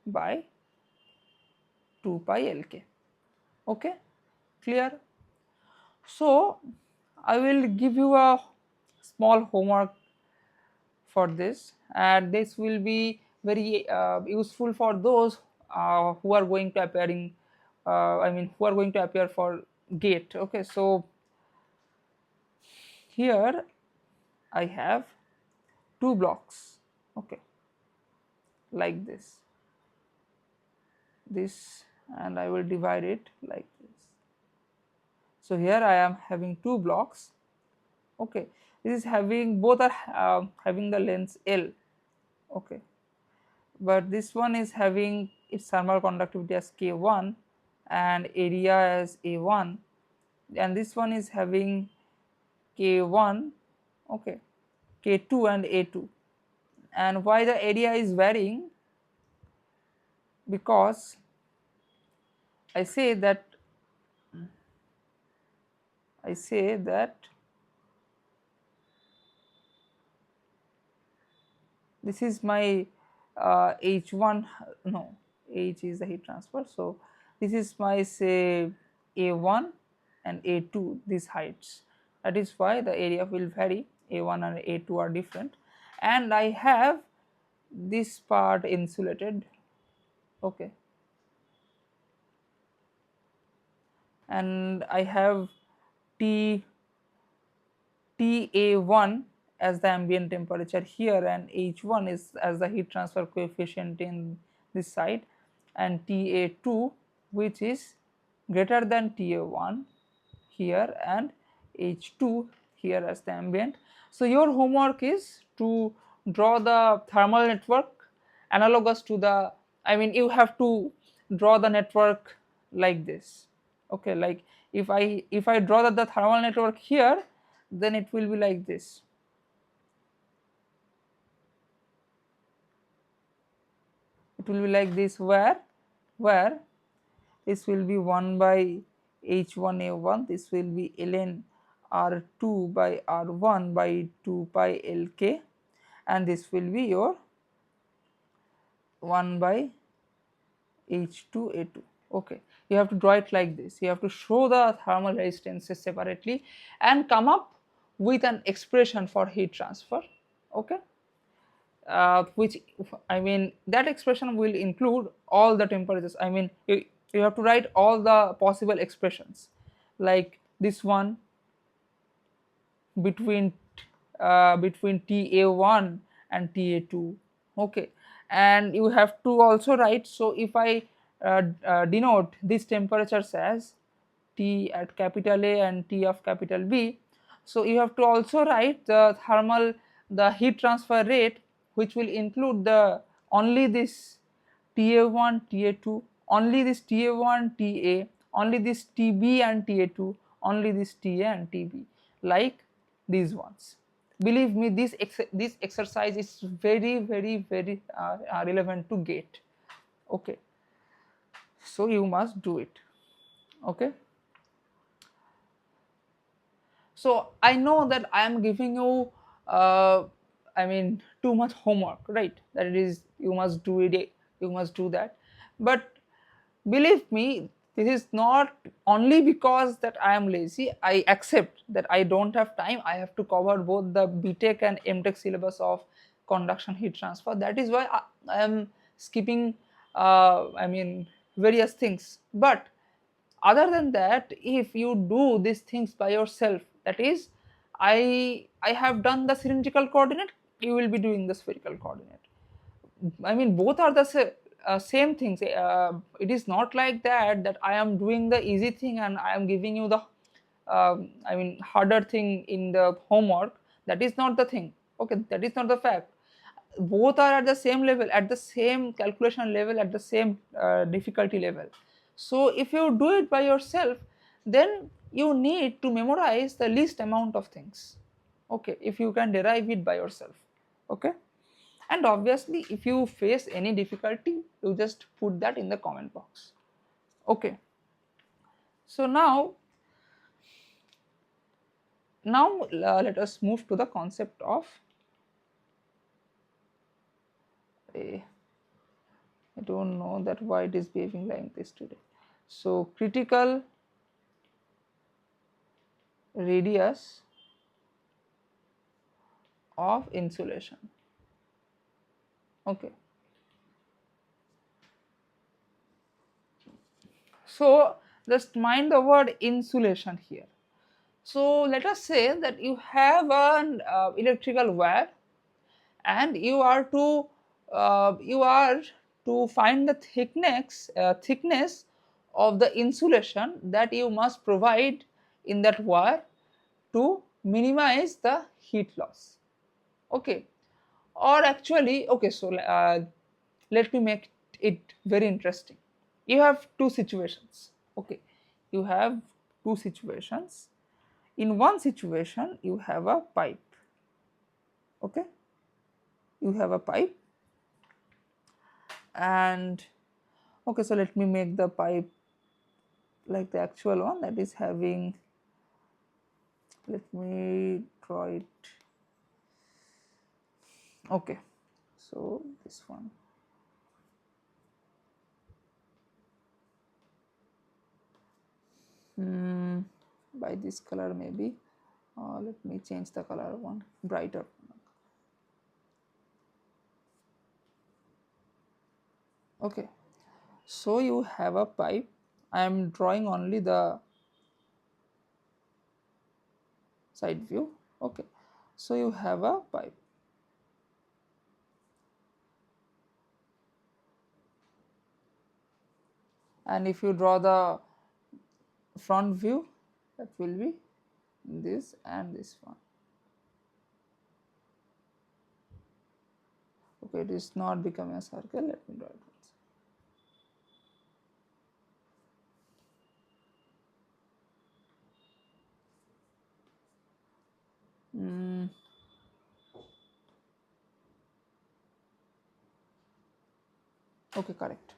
by 2 pi Lk. Okay, clear? So I will give you a small homework for this, and this will be very useful for those who are going to appear in who are going to appear for GATE. Okay, so here I have two blocks, okay, like this, and I will divide it like this. So here I am having two blocks, okay, this is having, both are having the length L, okay, but this one is having its thermal conductivity as K1 and area as A1, and this one is having K1, okay, K2 and A2. And why the area is varying? Because I say that this is my H1, no, H is the heat transfer, so this is my, say, A1 and A2, these heights, that is why the area will vary, A1 and A2 are different, and I have this part insulated, okay, and I have T TA1 as the ambient temperature here, and H1 is as the heat transfer coefficient in this side, and TA2 which is greater than TA1 here, and H2 here as the ambient. So your homework is to draw the thermal network analogous to the, you have to draw the network like this, okay, like if I draw the thermal network here, then it will be like this. It will be like this, where this will be 1 by H1A1, this will be ln R2 by R1 by 2 pi Lk, and this will be your 1 by H2A2. Okay, you have to draw it like this. You have to show the thermal resistances separately and come up with an expression for heat transfer. Okay, which that expression will include all the temperatures. You have to write all the possible expressions, like this one between TA1 and TA2, okay, and you have to also write, so if I denote these temperatures as T at capital A and T of capital B, so you have to also write the heat transfer rate, which will include the only this TA1 TA2, only this TA1 TA, only this TB and TA2, only this TA and TB, like these ones. Believe me, this exercise is very relevant to GATE. Okay, so you must do it. Okay, so I know that I am giving you too much homework, right? That it is, you must do it, you must do that, but believe me, this is not only because that I am lazy. I accept that I don't have time. I have to cover both the B.Tech and M.Tech syllabus of conduction heat transfer. That is why I am skipping various things. But other than that, if you do these things by yourself, that is, I have done the cylindrical coordinate, you will be doing the spherical coordinate. Both are the same things. It is not like that I am doing the easy thing and I am giving you the harder thing in the homework. That is not the thing. Okay, that is not the fact. Both are at the same level, at the same calculation level, at the same difficulty level. So if you do it by yourself, then you need to memorize the least amount of things. Okay, if you can derive it by yourself. Okay, and obviously if you face any difficulty, you just put that in the comment box. Okay, so now let us move to the concept of I don't know that why it is behaving like this today. So critical radius of insulation. Okay. So just mind the word insulation here. So let us say that you have an electrical wire, and you are to find the thickness of the insulation that you must provide in that wire to minimize the heat loss. Okay, or actually, okay, so let me make it very interesting. You have two situations. Okay, you have two situations. In one situation you have a pipe. Okay, you have a pipe, and okay, so let me make the pipe like the actual one, that is having, let me draw it. Okay, so this one. By this color maybe, let me change the color one, brighter. Okay, so you have a pipe. I am drawing only the side view. Okay, so you have a pipe, and if you draw the front view, that will be this and this one. Okay, it is not becoming a circle. Let me draw it once. Okay, correct.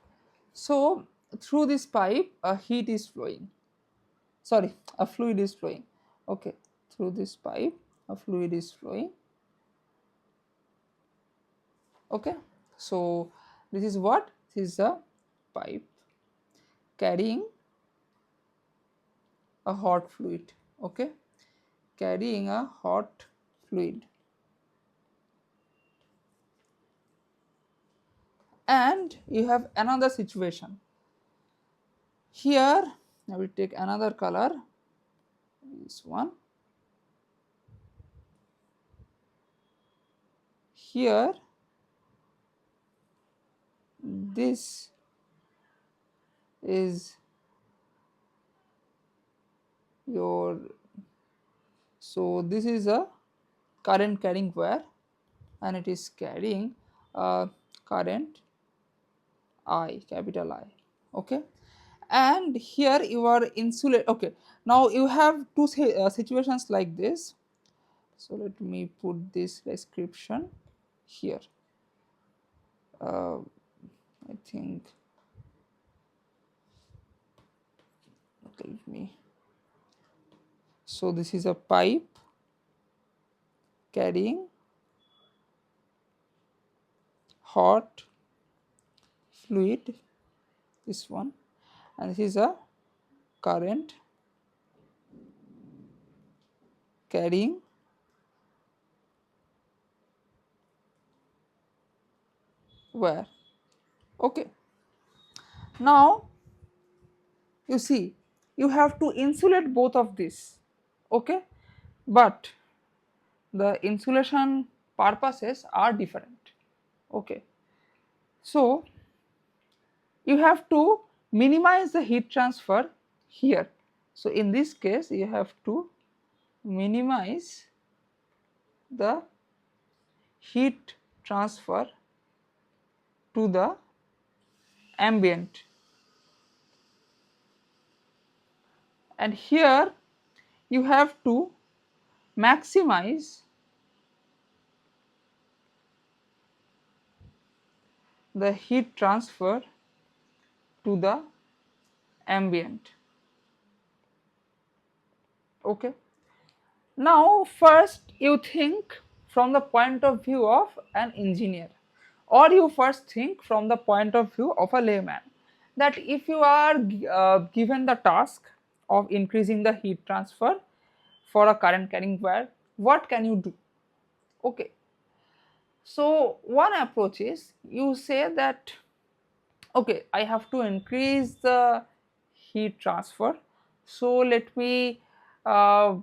So through this pipe a heat is flowing, sorry, a fluid is flowing. Okay, through this pipe a fluid is flowing. Okay, so this is what? This is a pipe carrying a hot fluid. Okay, carrying a hot fluid. And you have another situation. Here I will take another color, this one. Here this is your, so this is a current carrying wire, and it is carrying a current I, capital I. Okay, and here you are insulate. Okay, now you have two situations like this. So let me put this description here. I think, okay, let me. So this is a pipe carrying hot fluid, this one, and this is a current carrying wire. Okay, now you see you have to insulate both of these. Okay, but the insulation purposes are different. Okay, so you have to minimize the heat transfer here. So in this case you have to minimize the heat transfer to the ambient, and here you have to maximize the heat transfer to the ambient. Okay, now first you think from the point of view of an engineer. Or you first think from the point of view of a layman, that if you are given the task of increasing the heat transfer for a current carrying wire, what can you do? Okay, so one approach is you say that, okay, I have to increase the heat transfer, so let me uh,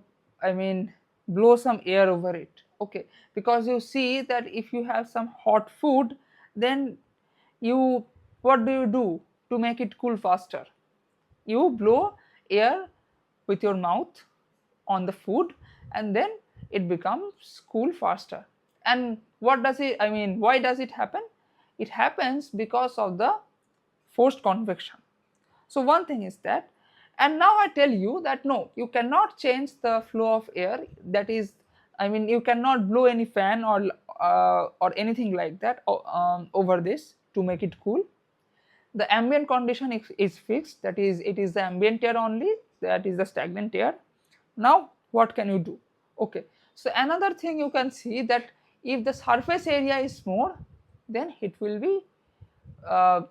I mean blow some air over it. Okay, because you see that if you have some hot food, then you, what do to make it cool faster? You blow air with your mouth on the food, and then it becomes cool faster. And what does it, why does it happen? It happens because of the forced convection. So one thing is that, and now I tell you that no, you cannot change the flow of air, that is, you cannot blow any fan or anything like that over this to make it cool. The ambient condition is fixed, that is, it is the ambient air only, that is the stagnant air. Now what can you do? Okay, so another thing you can see that if the surface area is more, then it will be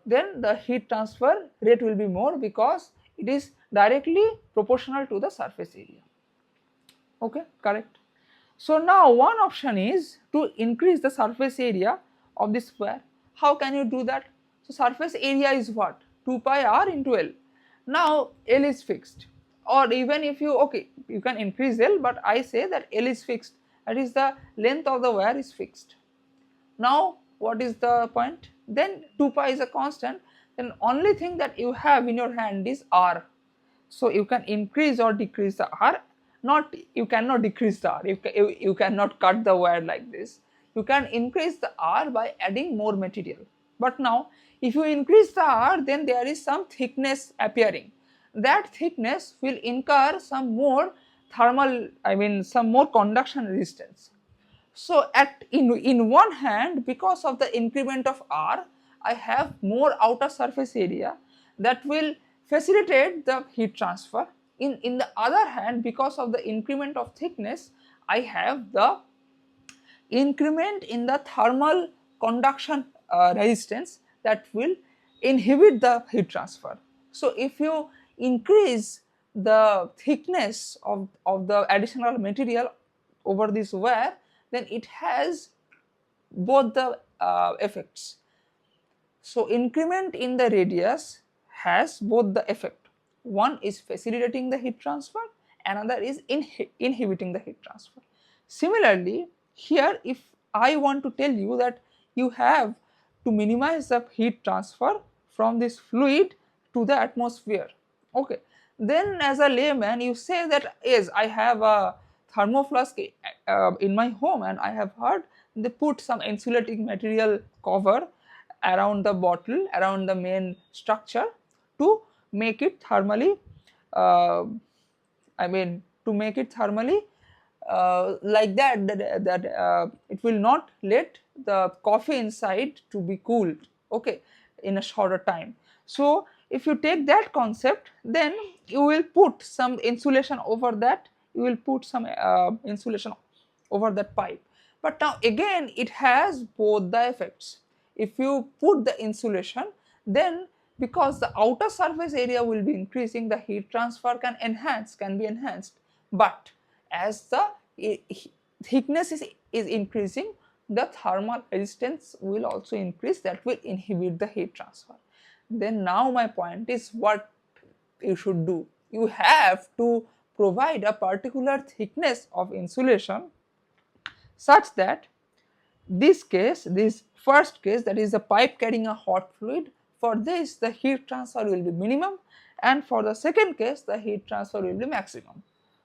then the heat transfer rate will be more, because it is directly proportional to the surface area. Okay, correct. So now one option is to increase the surface area of this square. How can you do that? So surface area is what? 2 pi r into L. Now L is fixed, or even if you, okay, you can increase L, but I say that L is fixed, that is the length of the wire is fixed. Now what is the point? Then 2 pi is a constant, then only thing that you have in your hand is r. So you can increase or decrease the r, not, you cannot decrease the r, you cannot cut the wire like this. You can increase the r by adding more material. But now if you increase the r, then there is some thickness appearing. That thickness will incur some more thermal, some more conduction resistance. So in one hand, because of the increment of r, I have more outer surface area that will facilitate the heat transfer. In the other hand, because of the increment of thickness, I have the increment in the thermal conduction resistance that will inhibit the heat transfer. So if you increase the thickness of the additional material over this wire, then it has both the effects. So increment in the radius has both the effect. One is facilitating the heat transfer, another is inhibiting the heat transfer. Similarly, here if I want to tell you that you have to minimize the heat transfer from this fluid to the atmosphere, okay, then as a layman you say that yes, I have a thermoflask in my home, and I have heard they put some insulating material cover around the bottle, around the main structure, to make it thermally uh, to make it thermally like that it will not let the coffee inside to be cooled, okay, in a shorter time. So if you take that concept, then you will put some insulation over that, you will put some insulation over that pipe. But now again it has both the effects. If you put the insulation, then because the outer surface area will be increasing, the heat transfer can be enhanced. But as the thickness is increasing, the thermal resistance will also increase, that will inhibit the heat transfer. Then now my point is, what you should do? You have to provide a particular thickness of insulation such that this first case, that is the pipe carrying a hot fluid, for this the heat transfer will be minimum, and for the second case the heat transfer will be maximum.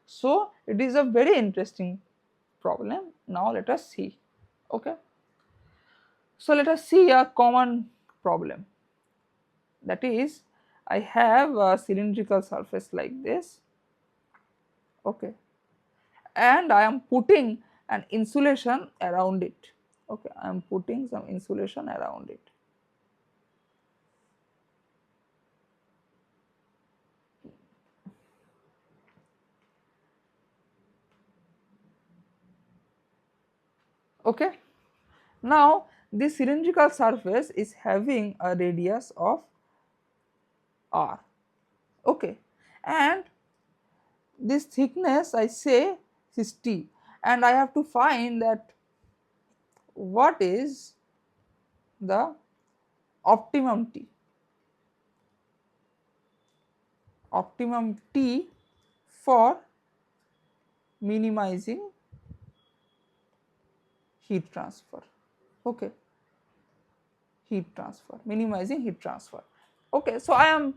So it is a very interesting problem. Now let us see. Okay, so let us see a common problem, that is, I have a cylindrical surface like this, okay, and I am putting an insulation around it. Okay, I am putting some insulation around it. Okay, now this cylindrical surface is having a radius of r, okay, and this thickness I say is t, and I have to find that what is the optimum t, for minimizing heat transfer, okay, minimizing heat transfer. Okay, so I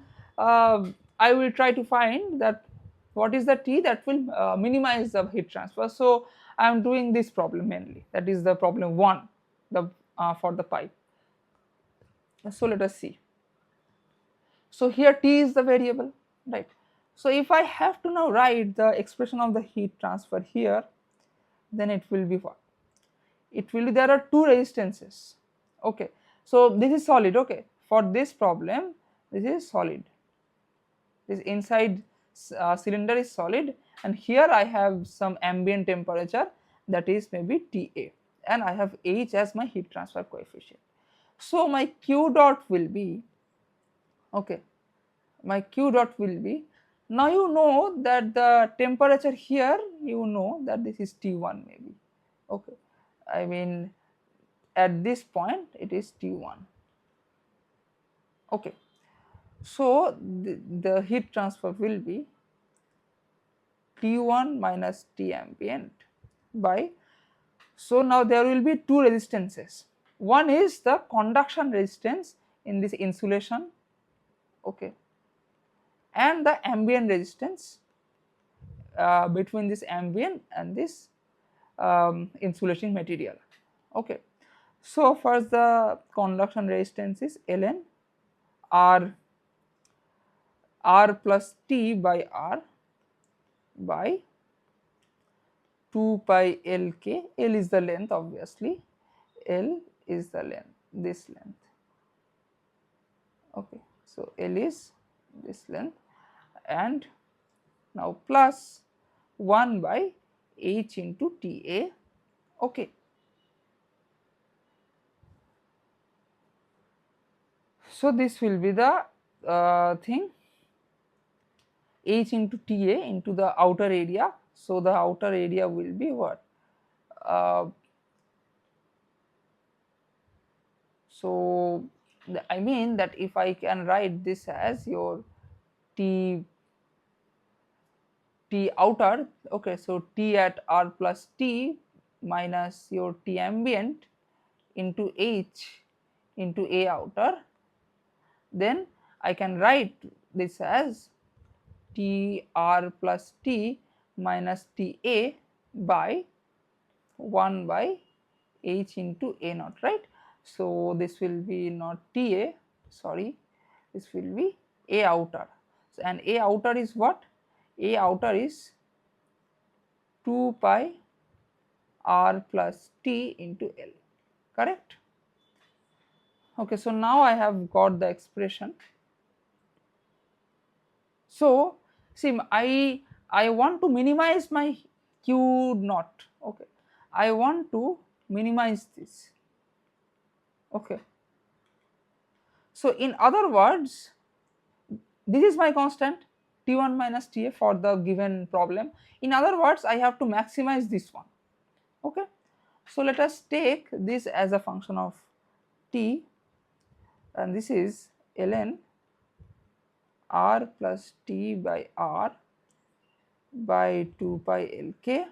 will try to find that what is the T that will minimize the heat transfer. So I am doing this problem mainly, that is the problem 1, the for the pipe. So let us see. So here T is the variable, right? So if I have to now write the expression of the heat transfer here, then it will be what? It will be, there are two resistances, okay. So this is solid, okay. For this problem, this is solid. This inside cylinder is solid, and here I have some ambient temperature, that is maybe TA, and I have H as my heat transfer coefficient. So my Q dot will be, okay, my Q dot will be, now you know that the temperature here, you know that this is T1 maybe, okay, I mean at this point it is T1, okay. So the heat transfer will be T1 minus T ambient by, so now there will be two resistances. One is the conduction resistance in this insulation, okay, and the ambient resistance between this ambient and this insulating material, okay. So first the conduction resistance is ln r plus T by r by 2 pi Lk. L is the length, obviously, L is the length, this length, okay. So L is this length, and now plus 1 by H into Ta, okay. So this will be the thing, H into Ta into the outer area. So the outer area will be what? So I mean that if I can write this as your T outer, okay, so T at R plus T minus your T ambient into H into A outer, then I can write this as T R plus T minus T A by 1 by H into A naught, right? So this will be not T A, sorry, this will be A outer. So, and A outer is what? A outer is 2 pi R plus T into L, correct? Okay, so now I have got the expression. So see, I want to minimize my Q naught, okay, I want to minimize this, okay. So in other words, this is my constant T1 minus Ta for the given problem. In other words, I have to maximize this one, okay. So let us take this as a function of T, and this is ln R plus T by R by 2 pi Lk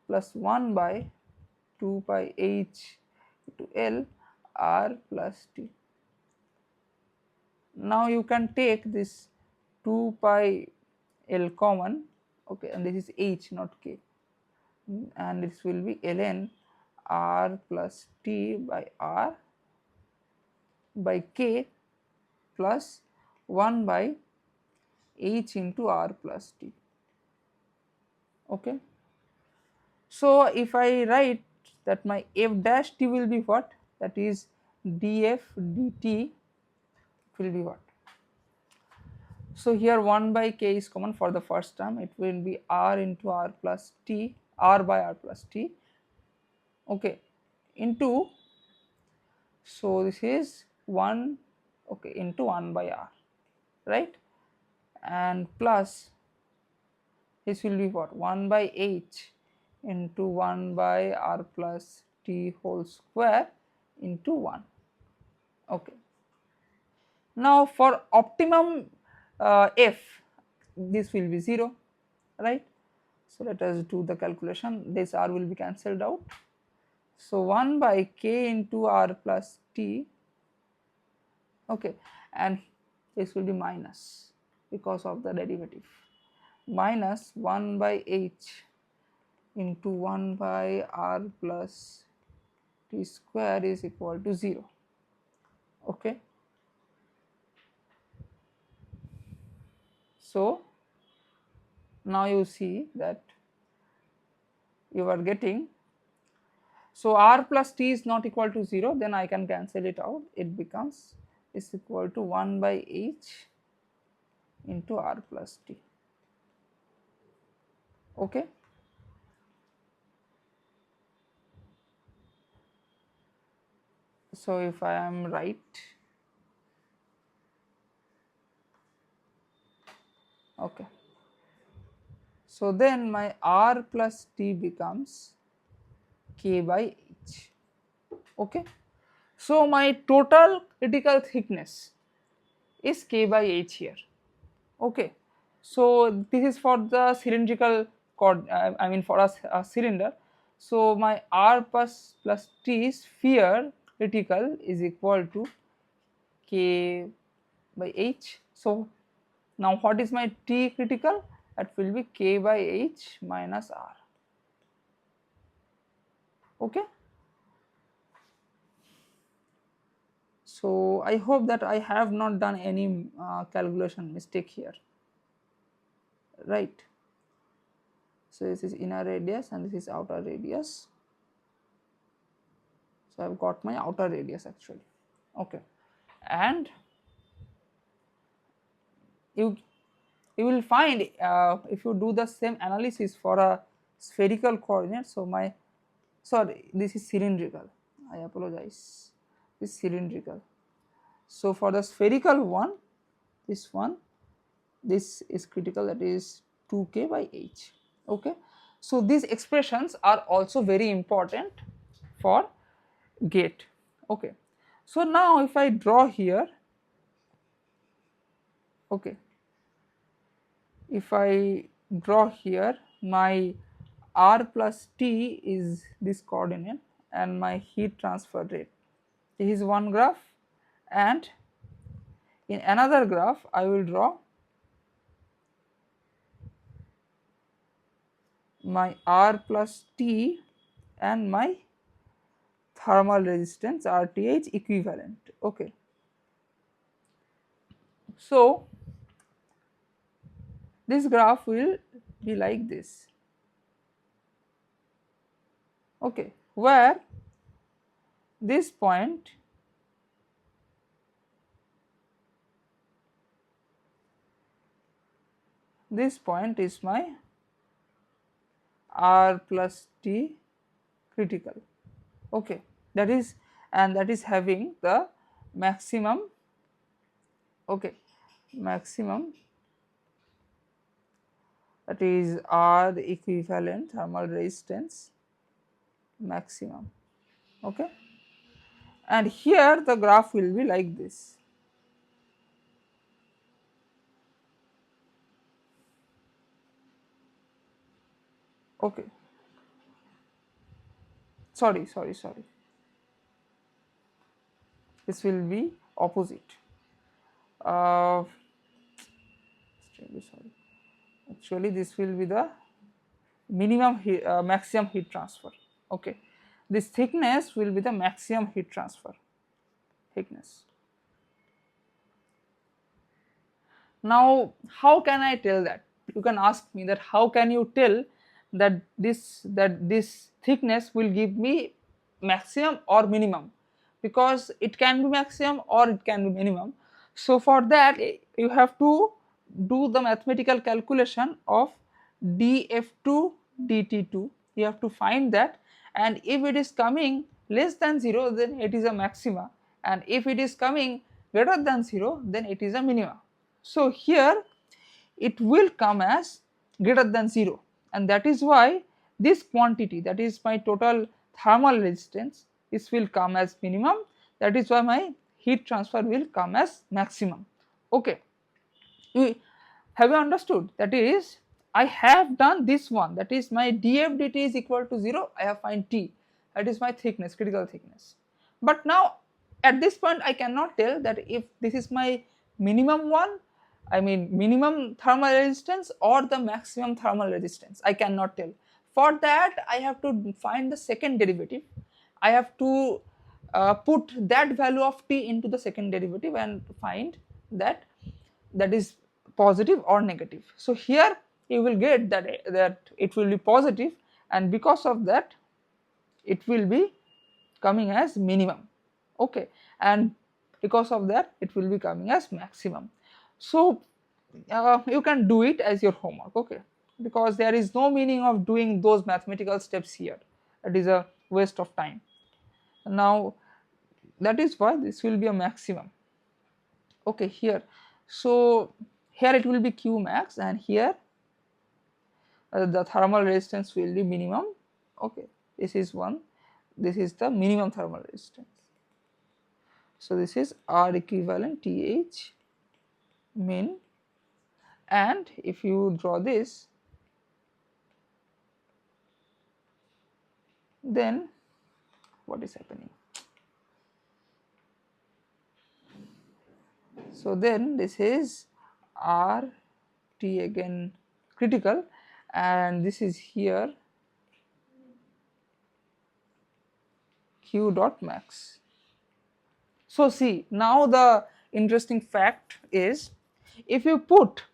plus 1 by 2 pi H to L R plus T. Now you can take this 2 pi L common, okay, and this is H not K, and this will be ln R plus T by R by K plus 1 by H into R plus T, okay. So if I write that my F dash T will be what? That is dF dt will be what? So here 1 by K is common for the first term, it will be R into R plus T, R by R plus T, okay, into So this is 1, okay, into 1 by r, right, and plus this will be what, 1 by h into 1 by r plus t whole square into 1. Okay. Now for optimum f, this will be 0, right. So let us do the calculation. This r will be cancelled out. So 1 by k into r plus t, okay, and this will be minus because of the derivative, minus 1 by h into 1 by r plus t square is equal to 0. Okay. So now you see that you are getting, so r plus t is not equal to 0, then I can cancel it out. It becomes is equal to 1 by h into r plus t. Okay. So if I am right, okay, so then my r plus t becomes k by h. Okay. So my total critical thickness is k by h here. Okay. So this is for the cylindrical cord, I mean for a cylinder. So my r plus t sphere critical is equal to k by h. So now what is my t critical? That will be k by h minus r. Okay. So I hope that I have not done any calculation mistake here, right. So this is inner radius and this is outer radius. So I have got my outer radius actually. Okay. And you will find if you do the same analysis for a spherical coordinate. So my, sorry, this is cylindrical, I apologize, this is cylindrical. So for the spherical one, this is critical, that is 2k by h. Okay. So these expressions are also very important for gate. Okay. So now if I draw here, okay, if I draw here, my r plus t is this coordinate and my heat transfer rate. This is one graph, and in another graph I will draw my r plus t and my thermal resistance RTH equivalent. Okay. So this graph will be like this. Okay, where this point is my r plus t critical. Okay, that is, and that is having the maximum, okay, maximum, that is R equivalent thermal resistance maximum. Okay, and here the graph will be like this. Okay, sorry, this will be opposite. Sorry, actually this will be the minimum maximum heat transfer. Okay, this thickness will be the maximum heat transfer thickness. Now how can I tell that? You can ask me that how can you tell that this thickness will give me maximum or minimum, because it can be maximum or it can be minimum. So for that you have to do the mathematical calculation of df2 dt2. You have to find that, and if it is coming less than 0, then it is a maxima, and if it is coming greater than 0, then it is a minima. So here it will come as greater than 0, and that is why this quantity, that is my total thermal resistance, this will come as minimum, that is why my heat transfer will come as maximum. Okay, have you understood? That is, I have done this one, that is my df dt is equal to 0, I have find T, that is my thickness, critical thickness. But now at this point I cannot tell that if this is my minimum one, I mean minimum thermal resistance or the maximum thermal resistance, I cannot tell. For that I have to find the second derivative, I have to put that value of T into the second derivative and find that is positive or negative. So here you will get that it will be positive, and because of that it will be coming as minimum. Okay, and because of that it will be coming as maximum. So you can do it as your homework, okay, because there is no meaning of doing those mathematical steps here, it is a waste of time. Now that is why this will be a maximum. Okay, here, so here it will be Q max, and here the thermal resistance will be minimum. Okay, this is one, this is the minimum thermal resistance. So this is R equivalent TH min, and if you draw this, then what is happening? So then this is R T again critical, and this is here Q dot max. So see, now the interesting fact is, if you put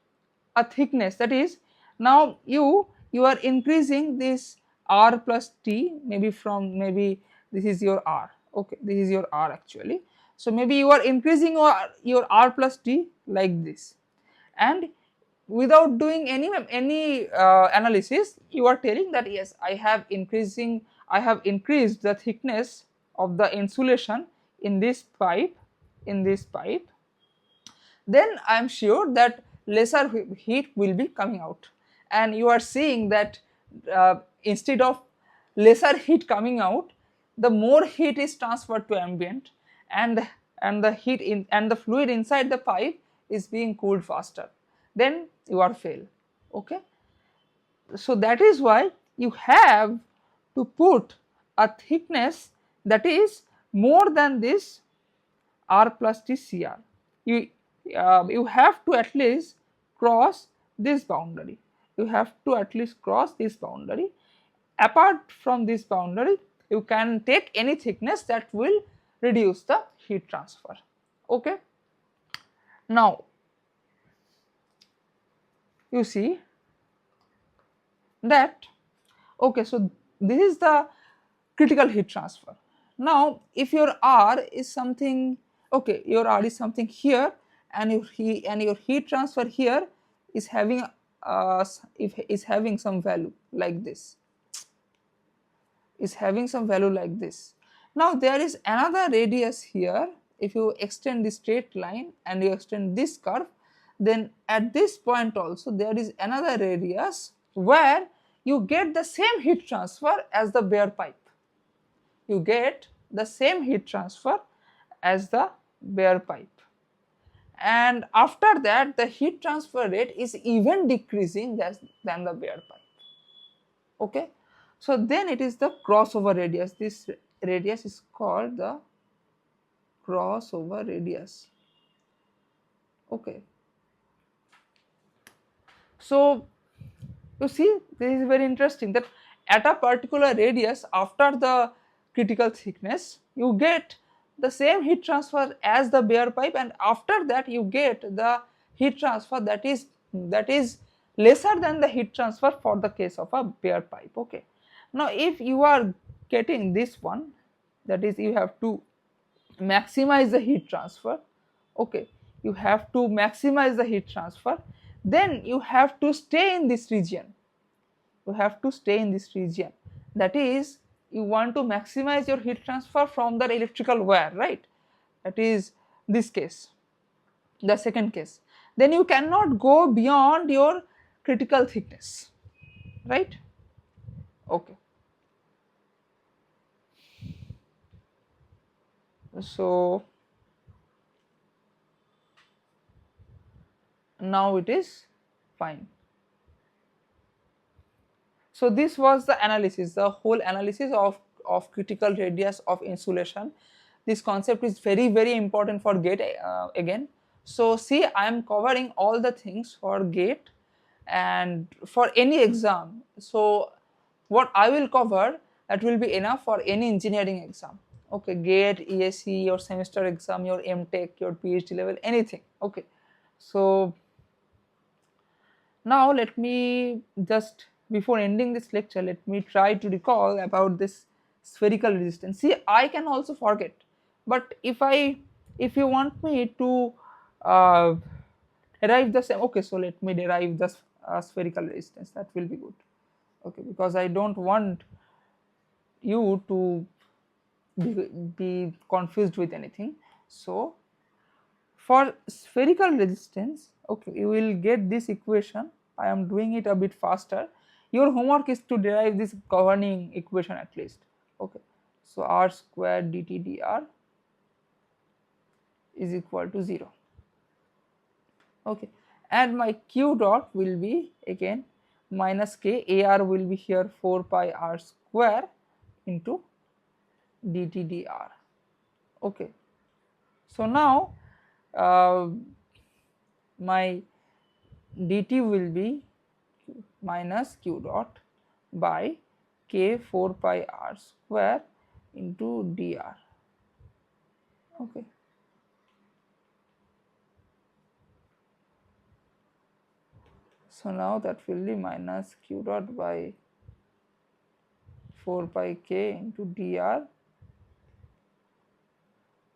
a thickness, that is, now you are increasing this R plus T, maybe from, maybe this is your R, okay, this is your R actually. So maybe you are increasing your R plus T like this, and without doing any analysis, you are telling that yes, I have increased the thickness of the insulation in this pipe, then I am sure that lesser heat will be coming out, and you are seeing that instead of lesser heat coming out, the more heat is transferred to ambient, and the heat in and the fluid inside the pipe is being cooled faster, then you are fail. Okay, so that is why you have to put a thickness that is more than this R plus T CR. You have to at least cross this boundary. You have to at least cross this boundary. Apart from this boundary, you can take any thickness that will reduce the heat transfer. Okay. Now you see that, okay, so this is the critical heat transfer. Now if your R is something, okay, your R is something here, and your heat transfer here is having some value like this, Now there is another radius here. If you extend the straight line and you extend this curve, then at this point also there is another radius where you get the same heat transfer as the bare pipe. You get the same heat transfer as the bare pipe, and after that the heat transfer rate is even decreasing than the bare pipe. Okay, so then it is the crossover radius. This radius is called the crossover radius. Okay, so you see, this is very interesting that at a particular radius after the critical thickness you get the same heat transfer as the bare pipe, and after that you get the heat transfer that is lesser than the heat transfer for the case of a bare pipe. Okay, now if you are getting this one, that is, you have to maximize the heat transfer. Okay, you have to maximize the heat transfer, then you have to stay in this region. That is, you want to maximize your heat transfer from the electrical wire, right? That is this case, the second case. Then you cannot go beyond your critical thickness, right? Okay, so now it is fine. So this was the analysis, the whole analysis of critical radius of insulation. This concept is very very important for gate again. So see, I am covering all the things for gate and for any exam. So what I will cover, that will be enough for any engineering exam. Okay, gate, ESE, your semester exam, your M.Tech, your PhD level, anything. Okay, so now let me just, before ending this lecture, let me try to recall about this spherical resistance. See, I can also forget, but if you want me to uh, derive the same, okay, so let me derive the spherical resistance. That will be good. Okay, because I don't want you to be confused with anything. So for spherical resistance, okay, you will get this equation. I am doing it a bit faster. Your homework is to derive this governing equation at least. Okay, so r squared dt dr is equal to 0. Okay, and my q dot will be again minus k, ar will be here 4 pi r square into dt dr. Okay, so now my dt will be minus q dot by k 4 pi r square into dr. Okay, so now that will be minus q dot by 4 pi k into dr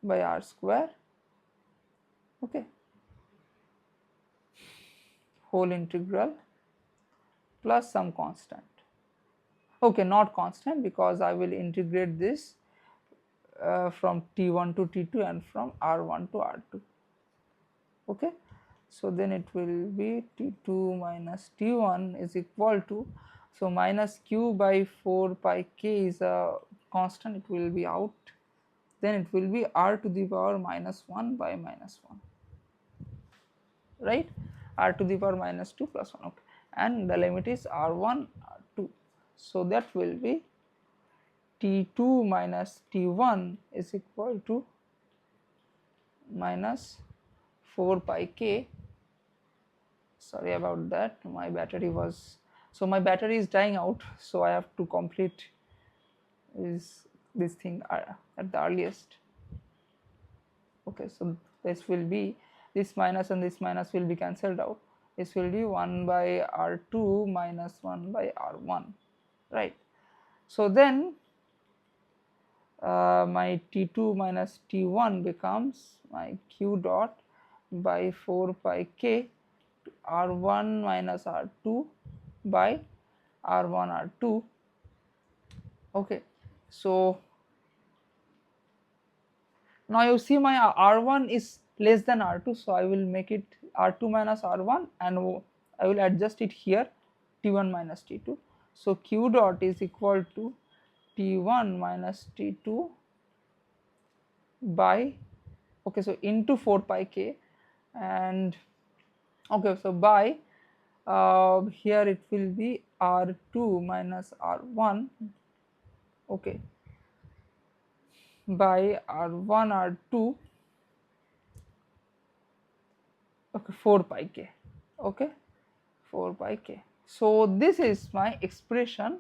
by r square. Okay, whole integral plus some constant. Okay, not constant, because I will integrate this from t1 to t2 and from r1 to r2. Okay, so then it will be t2 minus t1 is equal to, so minus q by 4 pi k is a constant, it will be out, then it will be r to the power minus 1 by minus 1, right? R to the power minus 2 plus 1. Okay, and the limit is r1 r2, so that will be t2 minus t1 is equal to minus 4 pi k. Sorry about that, my battery was, so my battery is dying out, so I have to complete this thing at the earliest. Okay, so this will be, this minus and this minus will be cancelled out, this will be 1 by r2 minus 1 by r1, right? So then my t2 minus t1 becomes my q dot by 4 pi k r1 minus r2 by r1 r2. Okay, so now you see my r1 is less than r2, so I will make it r2 minus r1 and I will adjust it here t1 minus t2. So q dot is equal to t1 minus t2 by, okay, so into 4 pi k, and okay, so by here it will be r2 minus r1, okay, by r1 r2, okay, 4 pi k, okay, 4 pi k. So this is my expression,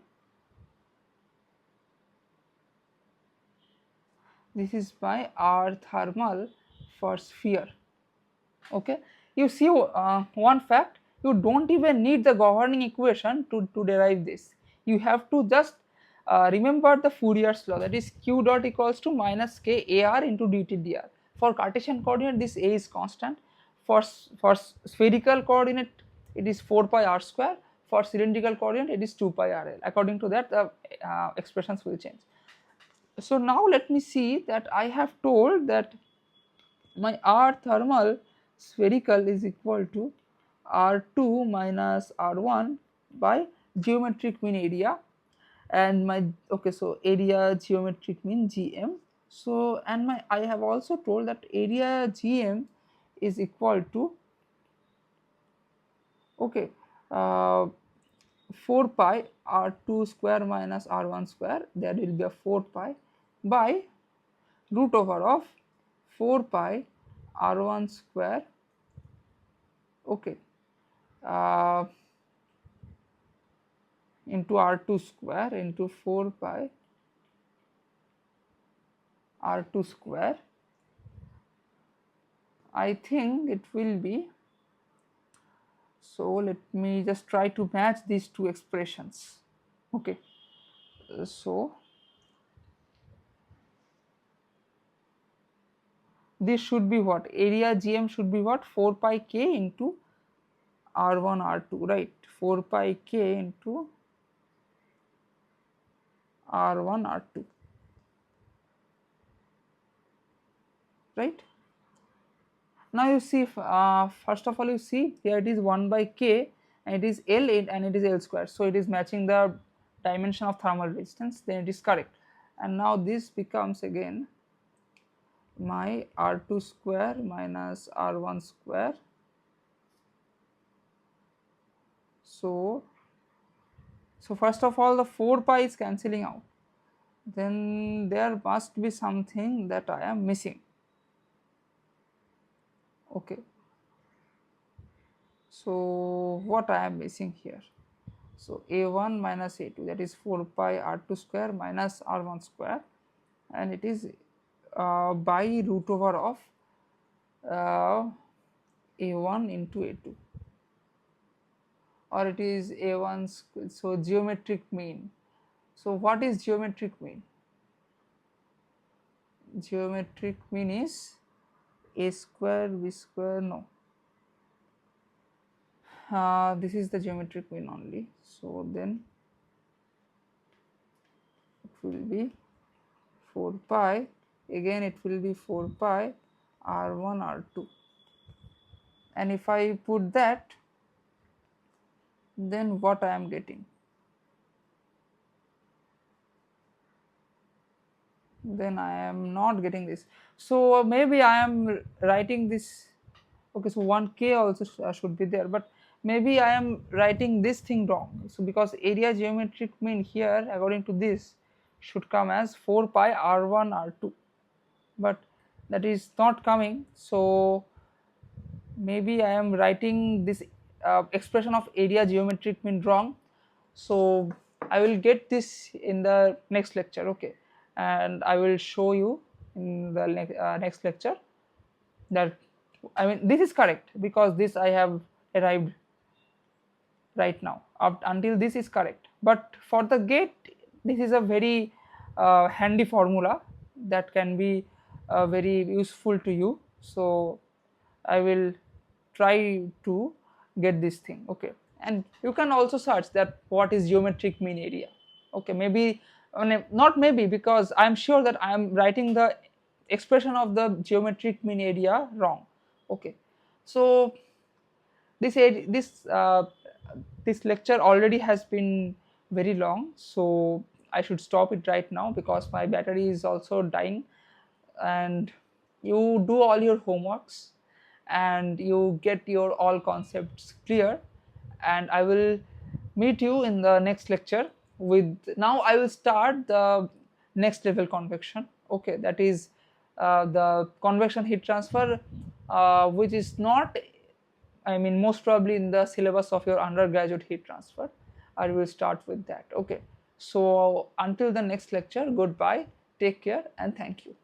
this is my R thermal for sphere. Okay, you see one fact, you don't even need the governing equation to derive this. You have to just remember the Fourier's law, that is q dot equals to minus k ar into dt dr. For Cartesian coordinate, this a is constant. For spherical coordinate, it is 4 pi r square. for cylindrical coordinate it is 2 pi RL. According to that the expressions will change. So now let me see that I have told that my R thermal spherical is equal to R2 minus R1 by geometric mean area, and my so area geometric mean GM. So and my I have also told that area GM is equal to uh, 4 pi R2 square minus R1 square, there will be a 4 pi by root over of 4 pi R1 square uh, into R2 square into 4 pi R2 square. I think it will be, so let me just try to match these two expressions. So this should be what, area GM should be what, 4 pi k into R1 R2, right, 4 pi k into R1 R2, right. Now you see first of all you see here it is 1 by k and it is L and it is L square, so it is matching the dimension of thermal resistance, then it is correct. And now this becomes again my R2 square minus R1 square. So first of all the 4 pi is cancelling out, then there must be something that I am missing. So what I am missing here, so A1 minus A2, that is 4 pi R2 square minus R1 square, and it is by root over of A1 into A2, or it is A1 so geometric mean. So what is geometric mean? Geometric mean is A square B square, no, this is the geometric mean only, so then it will be 4 pi, again it will be 4 pi R1 R2, and if I put that, then what I am getting, then I am not getting this. So maybe I am writing this, so 1k also should be there, but maybe I am writing this thing wrong. So because area geometric mean here according to this should come as 4 pi R1 R2, but that is not coming, so maybe I am writing this expression of area geometric mean wrong. So I will get this in the next lecture, and I will show you in the next lecture that I mean this is correct, because this I have arrived right now, up until this is correct, but for the gate this is a very handy formula that can be very useful to you. So I will try to get this thing, and you can also search that what is geometric mean area, maybe not maybe, because I am sure that I am writing the expression of the geometric mean area wrong. So this lecture already has been very long, so I should stop it right now because my battery is also dying, and you do all your homeworks and you get your all concepts clear, and I will meet you in the next lecture with, now I will start the next level convection, that is the convection heat transfer, which is not, I mean most probably in the syllabus of your undergraduate heat transfer. I will start with that. So until the next lecture, goodbye, take care and thank you.